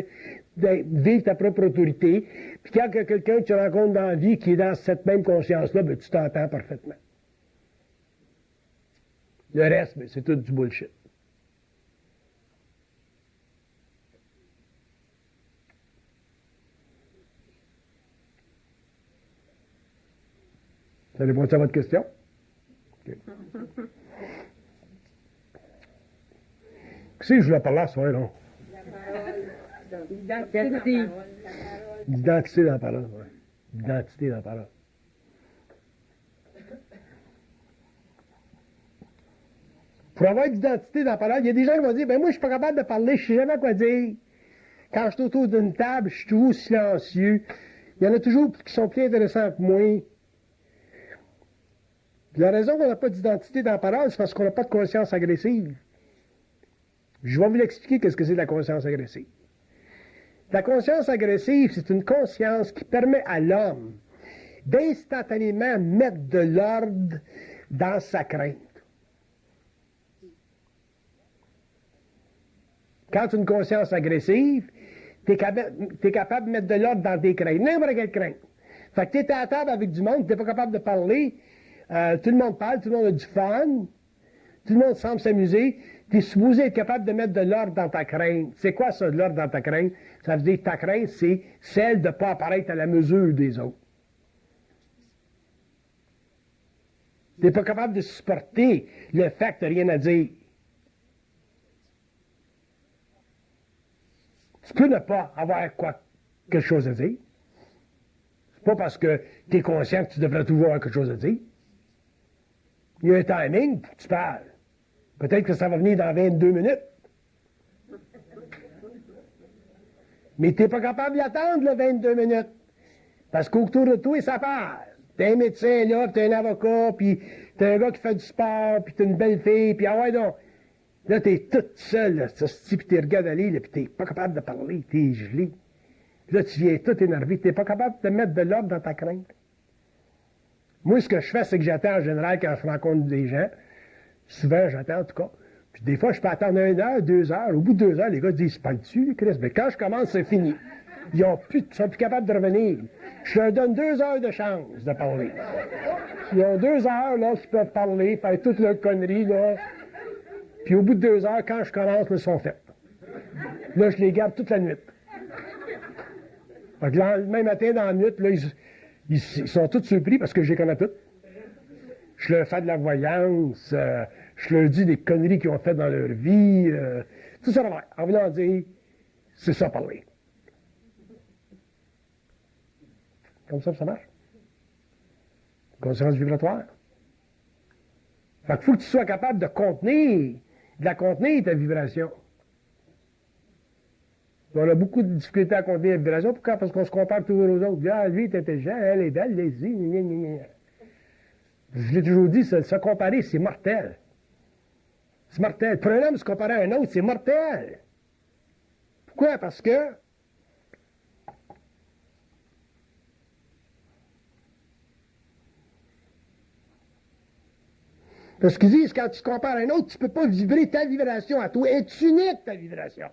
vivre ta propre autorité, puis quand il y a quelqu'un que tu rencontres dans la vie qui est dans cette même conscience-là, ben, tu t'entends parfaitement. Le reste, ben, c'est tout du bullshit. Ça répond à votre question? Okay. Qu'est-ce que je voulais parler à ce soir, non? L'identité. L'identité dans la parole, oui. L'identité dans la parole. Pour avoir d'identité dans la parole, il y a des gens qui vont dire, ben moi, je suis pas capable de parler, je sais jamais quoi dire. Quand je suis autour d'une table, je suis toujours silencieux. Il y en a toujours qui sont plus intéressants que moi. Puis la raison qu'on n'a pas d'identité dans la parole, c'est parce qu'on n'a pas de conscience agressive. Je vais vous l'expliquer qu'est-ce que c'est la conscience agressive. La conscience agressive, c'est une conscience qui permet à l'homme d'instantanément mettre de l'ordre dans sa crainte. Quand tu as une conscience agressive, tu es capable de mettre de l'ordre dans tes craintes, n'importe quelle crainte. Fait que tu es à la table avec du monde, tu n'es pas capable de parler, tout le monde parle, tout le monde a du fun, tout le monde semble s'amuser, tu es supposé être capable de mettre de l'ordre dans ta crainte. C'est quoi ça, de l'ordre dans ta crainte? Ça veut dire que ta crainte, c'est celle de ne pas apparaître à la mesure des autres. Tu n'es pas capable de supporter le fait que tu n'as rien à dire. Tu peux ne pas avoir quelque chose à dire. C'est pas parce que tu es conscient que tu devrais toujours avoir quelque chose à dire. Il y a un timing pour que tu parles. Peut-être que ça va venir dans 22 minutes. Mais tu n'es pas capable d'attendre le 22 minutes. Parce qu'autour de toi, ça parle. Tu es un médecin là, puis tu es un avocat, puis tu es un gars qui fait du sport, puis tu es une belle fille, puis ah ouais donc. Là, tu es toute seule, là, puis tu regardes aller, là, puis tu n'es pas capable de parler, tu es gelé. Puis là, tu viens tout énervé, tu n'es pas capable de mettre de l'ordre dans ta crainte. Moi, ce que je fais, c'est que j'attends en général quand je rencontre des gens. Souvent, j'attends en tout cas. Puis des fois, je peux attendre 1 heure, 2 heures. Au bout de 2 heures, les gars disent, parles-tu, Chris? Mais quand je commence, c'est fini. Ils sont plus capables de revenir. Je leur donne 2 heures de chance de parler. Ils ont 2 heures, là, qu'ils peuvent parler, faire toute leur connerie, là. Puis au bout de 2 heures, quand je commence, ils sont faits. Là, je les garde toute la nuit. Fait que le lendemain matin, dans la nuit, là, ils sont tous surpris parce que je les connais toutes. Je leur fais de la voyance, je leur dis des conneries qu'ils ont faites dans leur vie, tout ça, en voulant dire, c'est ça parler. Comme ça marche. Conscience vibratoire. Fait qu'il faut que tu sois capable de contenir ta vibration. On a beaucoup de difficultés à contenir la vibration. Pourquoi? Parce qu'on se compare toujours aux autres. Ah, lui est intelligent, elle est belle, les-y, gna, gna, gna. Je l'ai toujours dit, se comparer, c'est mortel. C'est mortel. Pour un homme, se comparer à un autre, c'est mortel. Pourquoi? Parce que parce qu'ils disent, quand tu te compares à un autre, tu ne peux pas vibrer ta vibration à toi. Elle est unique, ta vibration.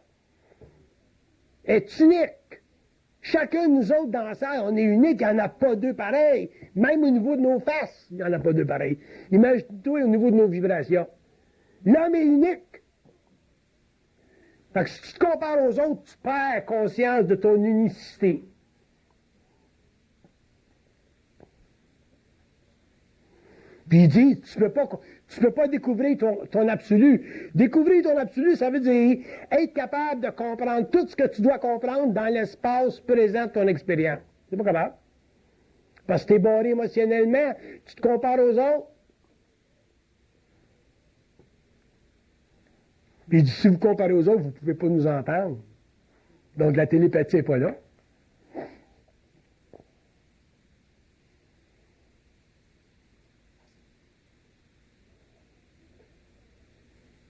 Elle est unique. Chacun de nous autres dans la salle, on est unique, il n'y en a pas deux pareils. Même au niveau de nos faces, il n'y en a pas deux pareils. Imagine-toi au niveau de nos vibrations. L'homme est unique. Fait que si tu te compares aux autres, tu perds conscience de ton unicité. Puis il dit, tu peux pas découvrir ton absolu. Découvrir ton absolu, ça veut dire être capable de comprendre tout ce que tu dois comprendre dans l'espace présent de ton expérience. C'est pas capable. Parce que tu es barré émotionnellement, tu te compares aux autres. Puis il dit, si vous comparez aux autres, vous ne pouvez pas nous entendre. Donc la télépathie n'est pas là.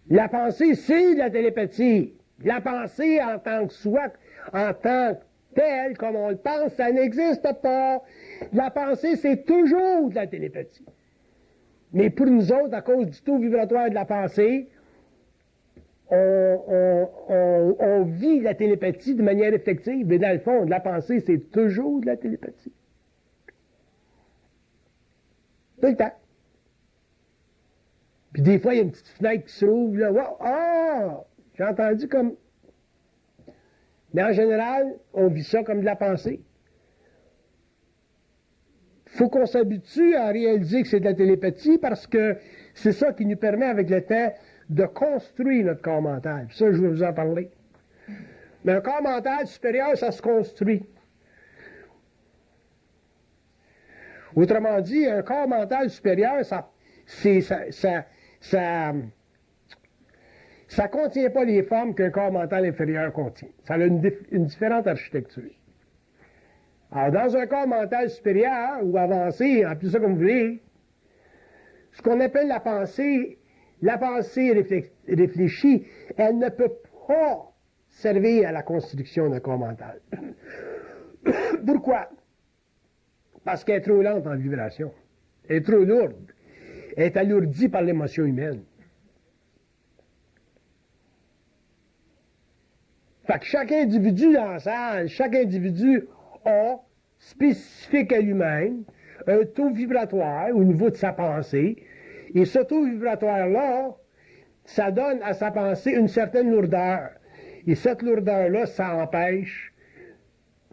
La pensée, c'est de la télépathie. La pensée en tant que soi, en tant que telle, comme on le pense, ça n'existe pas. La pensée, c'est toujours de la télépathie. Mais pour nous autres, à cause du taux vibratoire de la pensée, on vit la télépathie de manière effective. Mais dans le fond, la pensée, c'est toujours de la télépathie. Tout le temps. Puis des fois, il y a une petite fenêtre qui s'ouvre, là. Wow, ah! J'ai entendu comme. Mais en général, on vit ça comme de la pensée. Il faut qu'on s'habitue à réaliser que c'est de la télépathie parce que c'est ça qui nous permet, avec le temps, de construire notre corps mental. Puis ça, je vais vous en parler. Mais un corps mental supérieur, ça se construit. Autrement dit, un corps mental supérieur, ça contient pas les formes qu'un corps mental inférieur contient. Ça a une différente architecture. Alors, dans un corps mental supérieur ou avancé, appelez ça comme vous voulez, ce qu'on appelle la pensée réfléchie, elle ne peut pas servir à la construction d'un corps mental. Pourquoi? Parce qu'elle est trop lente en vibration. Elle est trop lourde. Elle est alourdie par l'émotion humaine. Fait que chaque individu dans la salle, chaque individu a, spécifique à lui-même, un taux vibratoire au niveau de sa pensée. Et ce taux vibratoire-là, ça donne à sa pensée une certaine lourdeur. Et cette lourdeur-là, ça l'empêche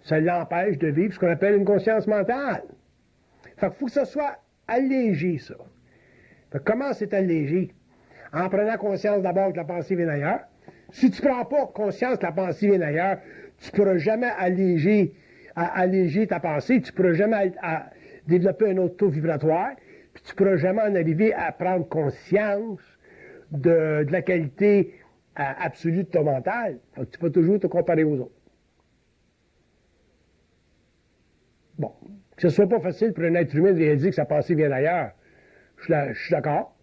de vivre ce qu'on appelle une conscience mentale. Fait qu'il faut que ça soit allégé, ça. Fait que comment c'est allégé? En prenant conscience d'abord que la pensée vient d'ailleurs. Si tu ne prends pas conscience que la pensée vient d'ailleurs, tu ne pourras jamais alléger ta pensée, tu ne pourras jamais développer un autre taux vibratoire, puis tu ne pourras jamais en arriver à prendre conscience de la qualité absolue de ton mental. Fait que tu vas toujours te comparer aux autres. Bon, que ce ne soit pas facile pour un être humain de réaliser que sa pensée vient d'ailleurs, je suis d'accord.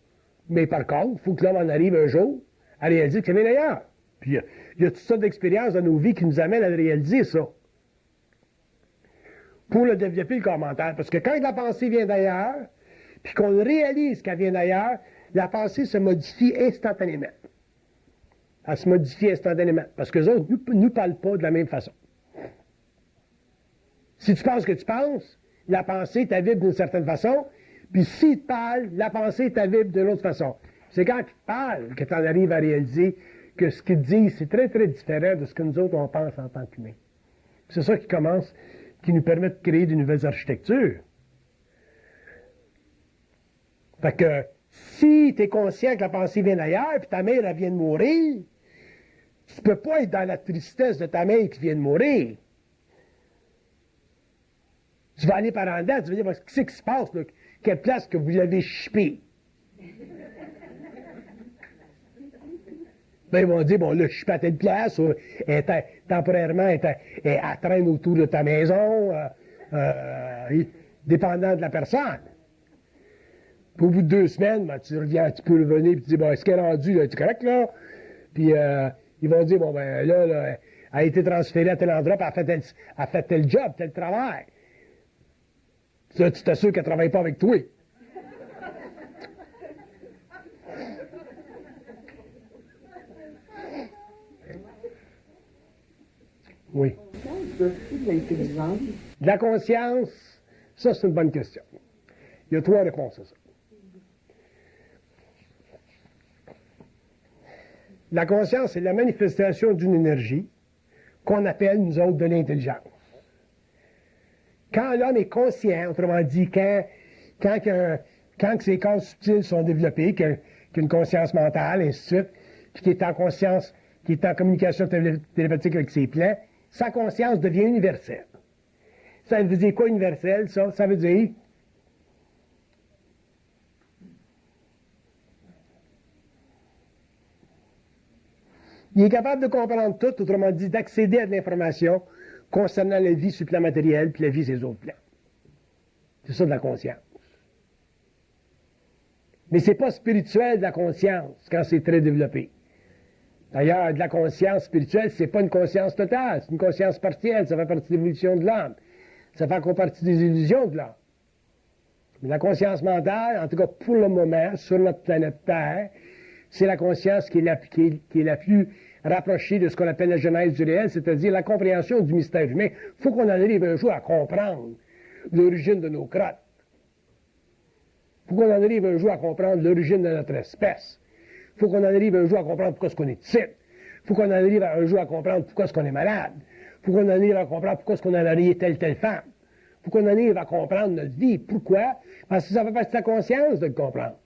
Mais par contre, il faut que l'homme en arrive un jour à réaliser que ça vient d'ailleurs. Puis il y a toutes sortes d'expériences dans nos vies qui nous amènent à réaliser ça. Pour le développer, le corps mental. Parce que quand la pensée vient d'ailleurs, puis qu'on réalise qu'elle vient d'ailleurs, la pensée se modifie instantanément. Elle se modifie instantanément. Parce que les autres ne nous parlent pas de la même façon. Si tu penses que tu penses, la pensée t'avibre d'une certaine façon, puis s'il te parle, la pensée t'avibre d'une autre façon. C'est quand il te parle que tu en arrives à réaliser que ce qu'il dit, c'est très, très différent de ce que nous autres, on pense en tant qu'humains. C'est ça qui nous permet de créer de nouvelles architectures. Fait que, si tu es conscient que la pensée vient d'ailleurs, puis ta mère, elle vient de mourir, tu ne peux pas être dans la tristesse de ta mère qui vient de mourir. Tu vas aller par en dedans, tu vas dire, qu'est-ce qui se passe, là? Quelle place que vous l'avez chippée? Ben, ils vont dire, bon, là, je suis pas à telle place, ou t'es temporairement, elle traîne autour de ta maison, dépendant de la personne. Puis au bout de 2 semaines, ben, tu reviens, tu peux revenir, puis tu dis, bon, est-ce qu'elle est rendue, là, tu es correct, là? Puis ils vont dire, bon, ben là, elle a été transférée à tel endroit, puis elle a fait tel job, tel travail. Ça, tu t'assures qu'elle ne travaille pas avec toi. Oui. De l'intelligence. De la conscience, ça, c'est une bonne question. Il y a 3 réponses à ça. La conscience, c'est la manifestation d'une énergie qu'on appelle, nous autres, de l'intelligence. Quand l'homme est conscient, autrement dit, quand ses corps subtils sont développés, qu'il a une conscience mentale, ainsi de suite, puis qu'il est en conscience, qu'il est en communication télépathique avec ses plans, sa conscience devient universelle. Ça veut dire quoi, universel, ça? Ça veut dire il est capable de comprendre tout, autrement dit, d'accéder à de l'information concernant la vie sur le plan matériel puis la vie sur les autres plans. C'est ça de la conscience. Mais c'est pas spirituel de la conscience quand c'est très développé. D'ailleurs, de la conscience spirituelle, c'est pas une conscience totale, c'est une conscience partielle, ça fait partie de l'évolution de l'âme. Ça fait encore partie des illusions de l'âme. Mais la conscience mentale, en tout cas pour le moment, sur notre planète Terre, c'est la conscience qui est la plus rapprochée de ce qu'on appelle la genèse du réel, c'est-à-dire la compréhension du mystère humain. Il faut qu'on en arrive un jour à comprendre l'origine de nos crottes. Il faut qu'on en arrive un jour à comprendre l'origine de notre espèce. Il faut qu'on en arrive un jour à comprendre pourquoi est-ce qu'on est ici. Il faut qu'on en arrive un jour à comprendre pourquoi est-ce qu'on est malade. Il faut qu'on en arrive à comprendre pourquoi est-ce qu'on a marié telle femme. Il faut qu'on en arrive à comprendre notre vie. Pourquoi? Parce que ça fait partie de sa conscience de le comprendre.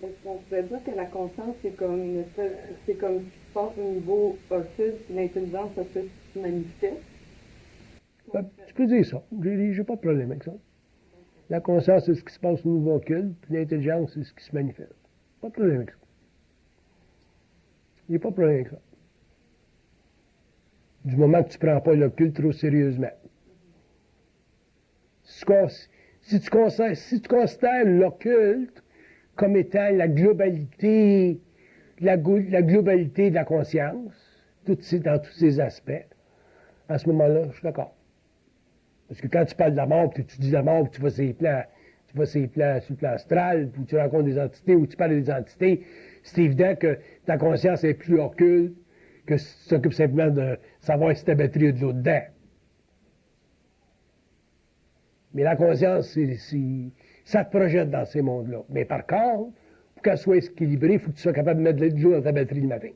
Est-ce qu'on pourrait dire que la conscience, c'est comme une espèce, c'est comme ce qui se passe au niveau occulte, puis l'intelligence, ça se manifeste? Tu peux dire ça. J'ai pas de problème avec ça. La conscience, c'est ce qui se passe au niveau occulte, puis l'intelligence, c'est ce qui se manifeste. Pas de problème avec ça. Il n'y a pas de problème avec ça. Du moment que tu ne prends pas l'occulte trop sérieusement. Si tu considères l'occulte comme étant la globalité de la conscience, dans tous ses aspects, à ce moment-là, je suis d'accord. Parce que quand tu parles de la mort, puis tu étudies la mort, puis tu vas sur les plans, sur le plan astral, puis tu rencontres des entités, ou tu parles des entités, c'est évident que ta conscience est plus occulte que si tu t'occupes simplement de savoir si ta batterie a de l'eau dedans. Mais la conscience, ça te projette dans ces mondes-là. Mais par contre, pour qu'elle soit équilibrée, il faut que tu sois capable de mettre de l'eau dans ta batterie le matin.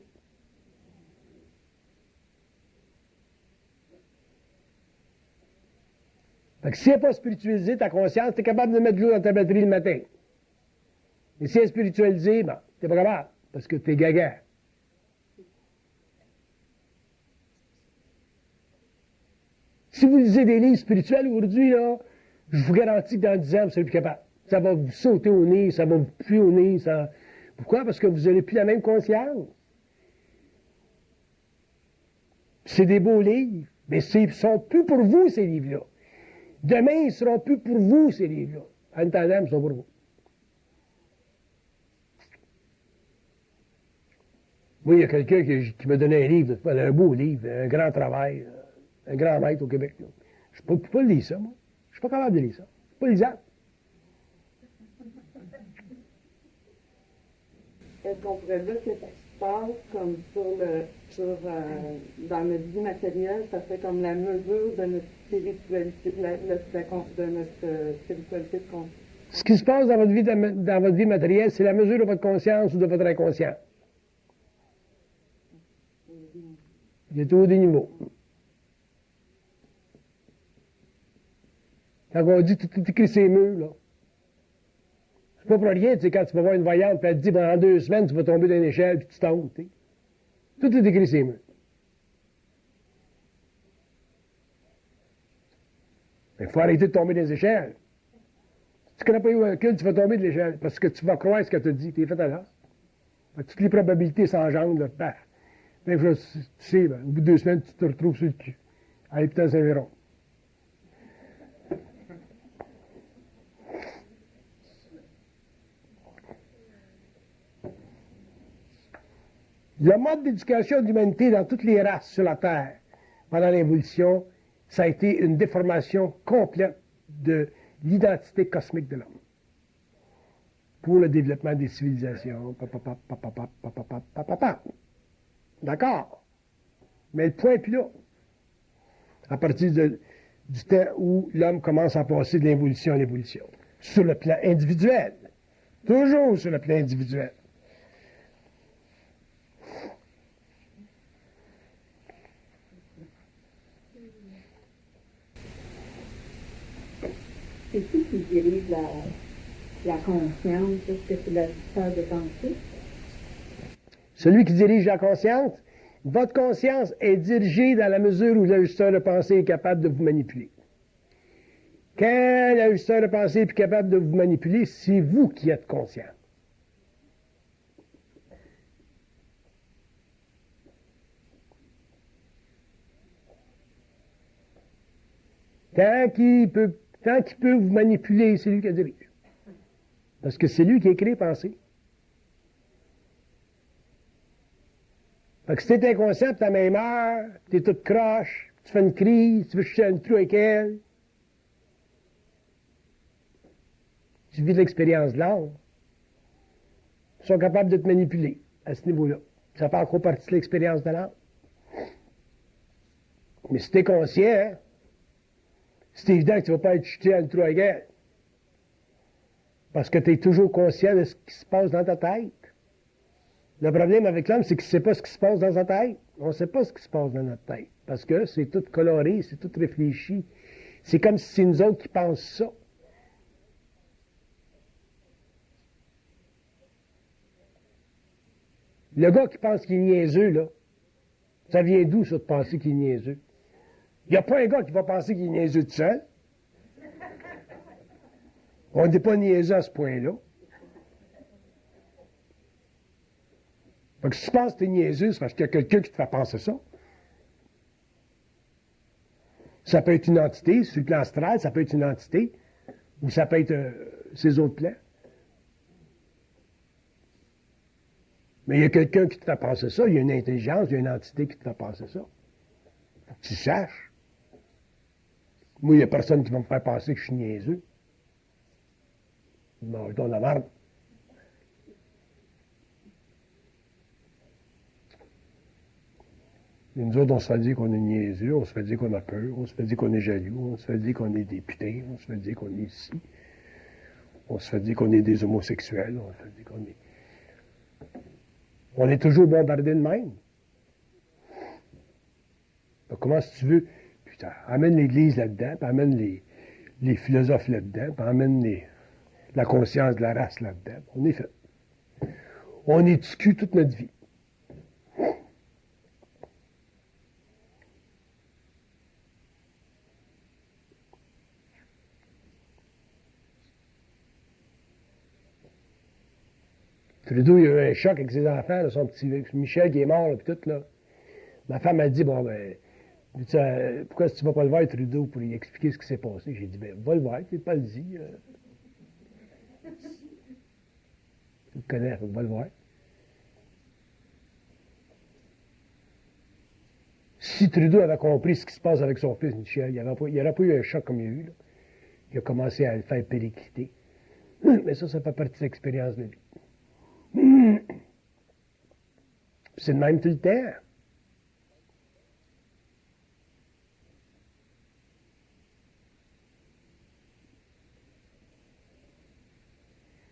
Fait que si elle n'est pas spiritualisée, ta conscience, tu es capable de mettre de l'eau dans ta batterie le matin. Et si elle est spiritualisée, ben, tu n'es pas capable, parce que tu es gaga. Si vous lisez des livres spirituels aujourd'hui, là, je vous garantis que dans 10 ans, vous ne serez plus capable. Ça va vous sauter au nez, ça va vous puer au nez. Pourquoi? Parce que vous n'avez plus la même conscience. C'est des beaux livres, mais ils ne sont plus pour vous, ces livres-là. Demain, ils ne seront plus pour vous, ces livres-là. En attendant, ils sont pour vous. Moi, il y a quelqu'un qui m'a donné un livre, un beau livre, un grand travail, un grand maître au Québec. Là. Je ne peux pas lire ça, moi. Je ne suis pas capable de lire ça. C'est pas lisable. Est-ce qu'on pourrait dire que ça se passe comme dans notre vie matérielle, ça fait comme la mesure de notre spiritualité, de notre spiritualité de conscience? Ce qui se passe dans votre vie matérielle, c'est la mesure de votre conscience ou de votre inconscient. Il y a tous des niveaux. Quand on dit tout est écrit ces murs, là. C'est pas pour rien, tu sais, quand tu vas voir une voyante, puis elle te dit, pendant 2 semaines, tu vas tomber dans une échelle, puis tu tombes, tu sais. Tout est écrit ces murs. Il faut arrêter de tomber dans les échelles. Si tu connais pas eu un culte, tu vas tomber de l'échelle, parce que tu vas croire ce qu'elle te dit, tu es fait à l'as. Toutes les probabilités s'engendrent, là, paf. Ben, tu sais, ben, au bout de 2 semaines, tu te retrouves sur le cul. À l'hôpital Saint-Véron. Le mode d'éducation de l'humanité dans toutes les races sur la Terre, pendant l'évolution, ça a été une déformation complète de l'identité cosmique de l'homme. Pour le développement des civilisations. D'accord. Mais le point est plus là. À partir du temps où l'homme commence à passer de l'évolution à l'évolution. Sur le plan individuel. Toujours sur le plan individuel. C'est qui dirige la conscience? Est-ce que c'est l'ajusteur de pensée? Celui qui dirige la conscience, votre conscience est dirigée dans la mesure où l'ajusteur de pensée est capable de vous manipuler. Quand l'ajusteur de pensée est plus capable de vous manipuler, c'est vous qui êtes conscient. Tant qu'il peut vous manipuler, c'est lui qui dirige. Parce que c'est lui qui a créé pensée. Fait que si t'es inconscient, pis ta main meurt, t'es toute croche, tu fais une crise, tu veux chercher un trou avec elle, tu vis de l'expérience de l'âme, ils sont capables de te manipuler à ce niveau-là. Ça fait encore partie de l'expérience de l'âme. Mais si t'es conscient, c'est évident que tu ne vas pas être jeté dans le trou avec elle. Parce que tu es toujours conscient de ce qui se passe dans ta tête. Le problème avec l'homme, c'est qu'il ne sait pas ce qui se passe dans sa tête. On ne sait pas ce qui se passe dans notre tête. Parce que c'est tout coloré, c'est tout réfléchi. C'est comme si c'est nous autres qui pensent ça. Le gars qui pense qu'il est niaiseux, là, ça vient d'où, ça, de penser qu'il est niaiseux? Il n'y a pas un gars qui va penser qu'il est niaiseux tout seul. On n'est pas niaiseux à ce point-là. Donc, si tu penses que tu es niaiseux, c'est parce qu'il y a quelqu'un qui te fait penser ça. Ça peut être une entité, sur le plan astral, ça peut être une entité, ou ça peut être ces autres plans. Mais il y a quelqu'un qui te fait penser ça, il y a une intelligence, il y a une entité qui te fait penser ça. Faut que tu saches. Moi, il n'y a personne qui va me faire penser que je suis niaiseux. Non, je donne la merde. Et nous autres, on se fait dire qu'on est niaiseux, on se fait dire qu'on a peur, on se fait dire qu'on est jaloux, on se fait dire qu'on est député, on se fait dire qu'on est ici. On se fait dire qu'on est des homosexuels, on se fait dire qu'on est... On est toujours bombardé de même. Donc, comment si tu veux... Putain, amène l'Église là-dedans, puis amène les philosophes là-dedans, puis amène la conscience de la race là-dedans. On est fait. On est discu toute notre vie. Trudeau, il a eu un choc avec ses enfants, là, son petit Michel qui est mort, là, puis tout, là. Ma femme m'a dit, bon, ben, pourquoi tu ne vas pas le voir, Trudeau, pour lui expliquer ce qui s'est passé? J'ai dit, ben, va le voir, tu pas le dit. Tu le connais, va le voir. Si Trudeau avait compris ce qui se passe avec son fils Michel, il n'aurait pas eu un choc comme il y a eu, là. Il a commencé à le faire péricliter. Mais ça fait partie de l'expérience de vie. C'est de même tout le temps.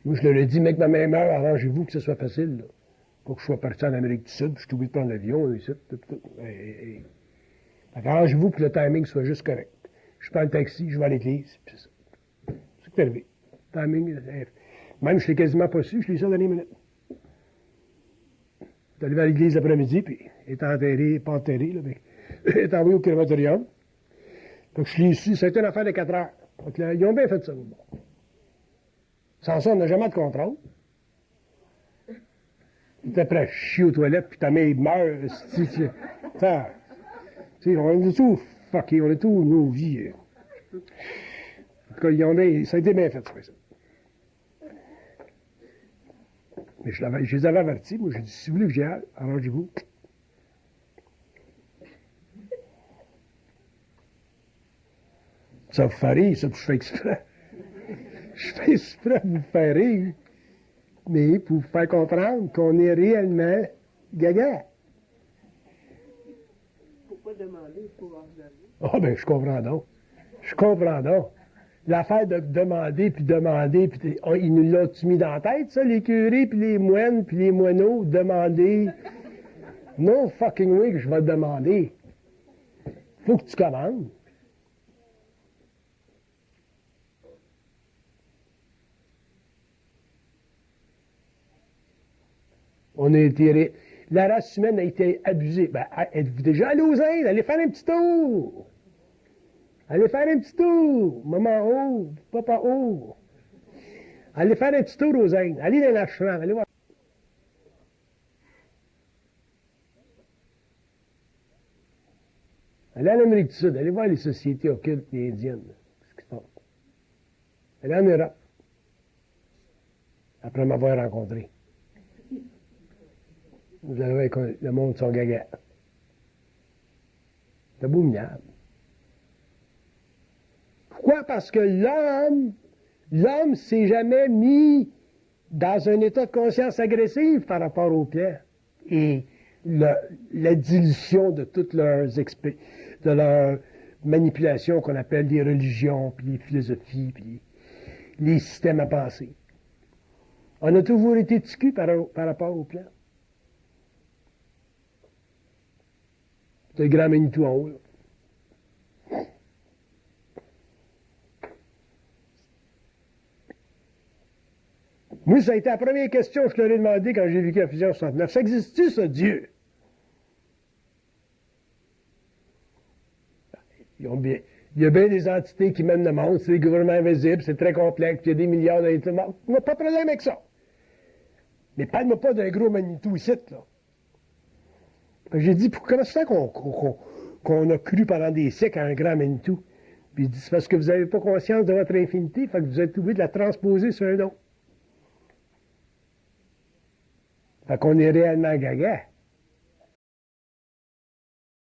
Moi, je leur ai dit, mec, ma main meurt, arrangez-vous que ce soit facile, là. Pas que je sois parti en Amérique du Sud, puis je suis obligé de prendre l'avion, ici, tout. Arrangez-vous que le timing soit juste correct. Je prends le taxi, je vais à l'église, puis c'est ça. C'est ce qui est arrivé. Le timing, même je l'ai quasiment pas su, je l'ai su dans les minutes. Je suis arrivé à l'église l'après-midi, puis il est enterré, pas enterré, là, mais il est envoyé au crématorium. Donc je l'ai su, ça a été une affaire de 4 heures. Donc là, ils ont bien fait ça. Bon. Sans ça, on n'a jamais de contrôle. T'es prêt à chier aux toilettes, puis ta mère meurt. Tu sais, on est tous fuckés, on est tous nos vies. En tout cas, ça a été bien fait, ça. Mais je les avais avertis, moi, j'ai dit, si vous voulez que j'y aille, arrangez-vous. Ça vous fait rire, ça, puis je fais exprès. Je fais exprès de vous faire rire, mais pour vous faire comprendre qu'on est réellement gaga. Pourquoi demander pour ordonner? Ah, ben, je comprends donc. Je comprends donc. L'affaire de demander, puis ils nous l'ont mis dans la tête, ça, les curés, puis les moines, puis les moineaux, demander. No fucking way que je vais te demander. Faut que tu commandes. On a été... La race humaine a été abusée. Ben, êtes-vous déjà allé aux Indes? Allez faire un petit tour! Allez faire un petit tour! Maman haut, papa haut. Allez faire un petit tour aux Indes. Allez dans l'ashram, allez voir. Allez en Amérique du Sud, allez voir les sociétés occultes et indiennes. Qu'est-ce qui se passe? Allez en Europe. Après m'avoir rencontré. Vous allez voir que le monde sont gaga. C'est abominable. Pourquoi? Parce que l'homme s'est jamais mis dans un état de conscience agressive par rapport aux pierres. Et la dilution de toutes leurs manipulations qu'on appelle les religions, puis les philosophies, puis les systèmes à penser. On a toujours été ticus par rapport aux plantes. C'est le grand Manitou en haut, là. Moi, ça a été la première question que je leur ai demandé quand j'ai vécu la fusion 69. Ça existe-tu, ça, Dieu? Il y a bien des entités qui mènent le monde, c'est les gouvernements invisibles, c'est très complexe, puis il y a des milliards d'entités. On n'a pas de problème avec ça. Mais parle-moi pas d'un gros Manitou ici, là. J'ai dit, comment ça qu'on a cru pendant des siècles à un grand Manitou? Puis il dit, c'est parce que vous n'avez pas conscience de votre infinité, fait que vous êtes obligé de la transposer sur un autre. Fait qu'on est réellement gaga.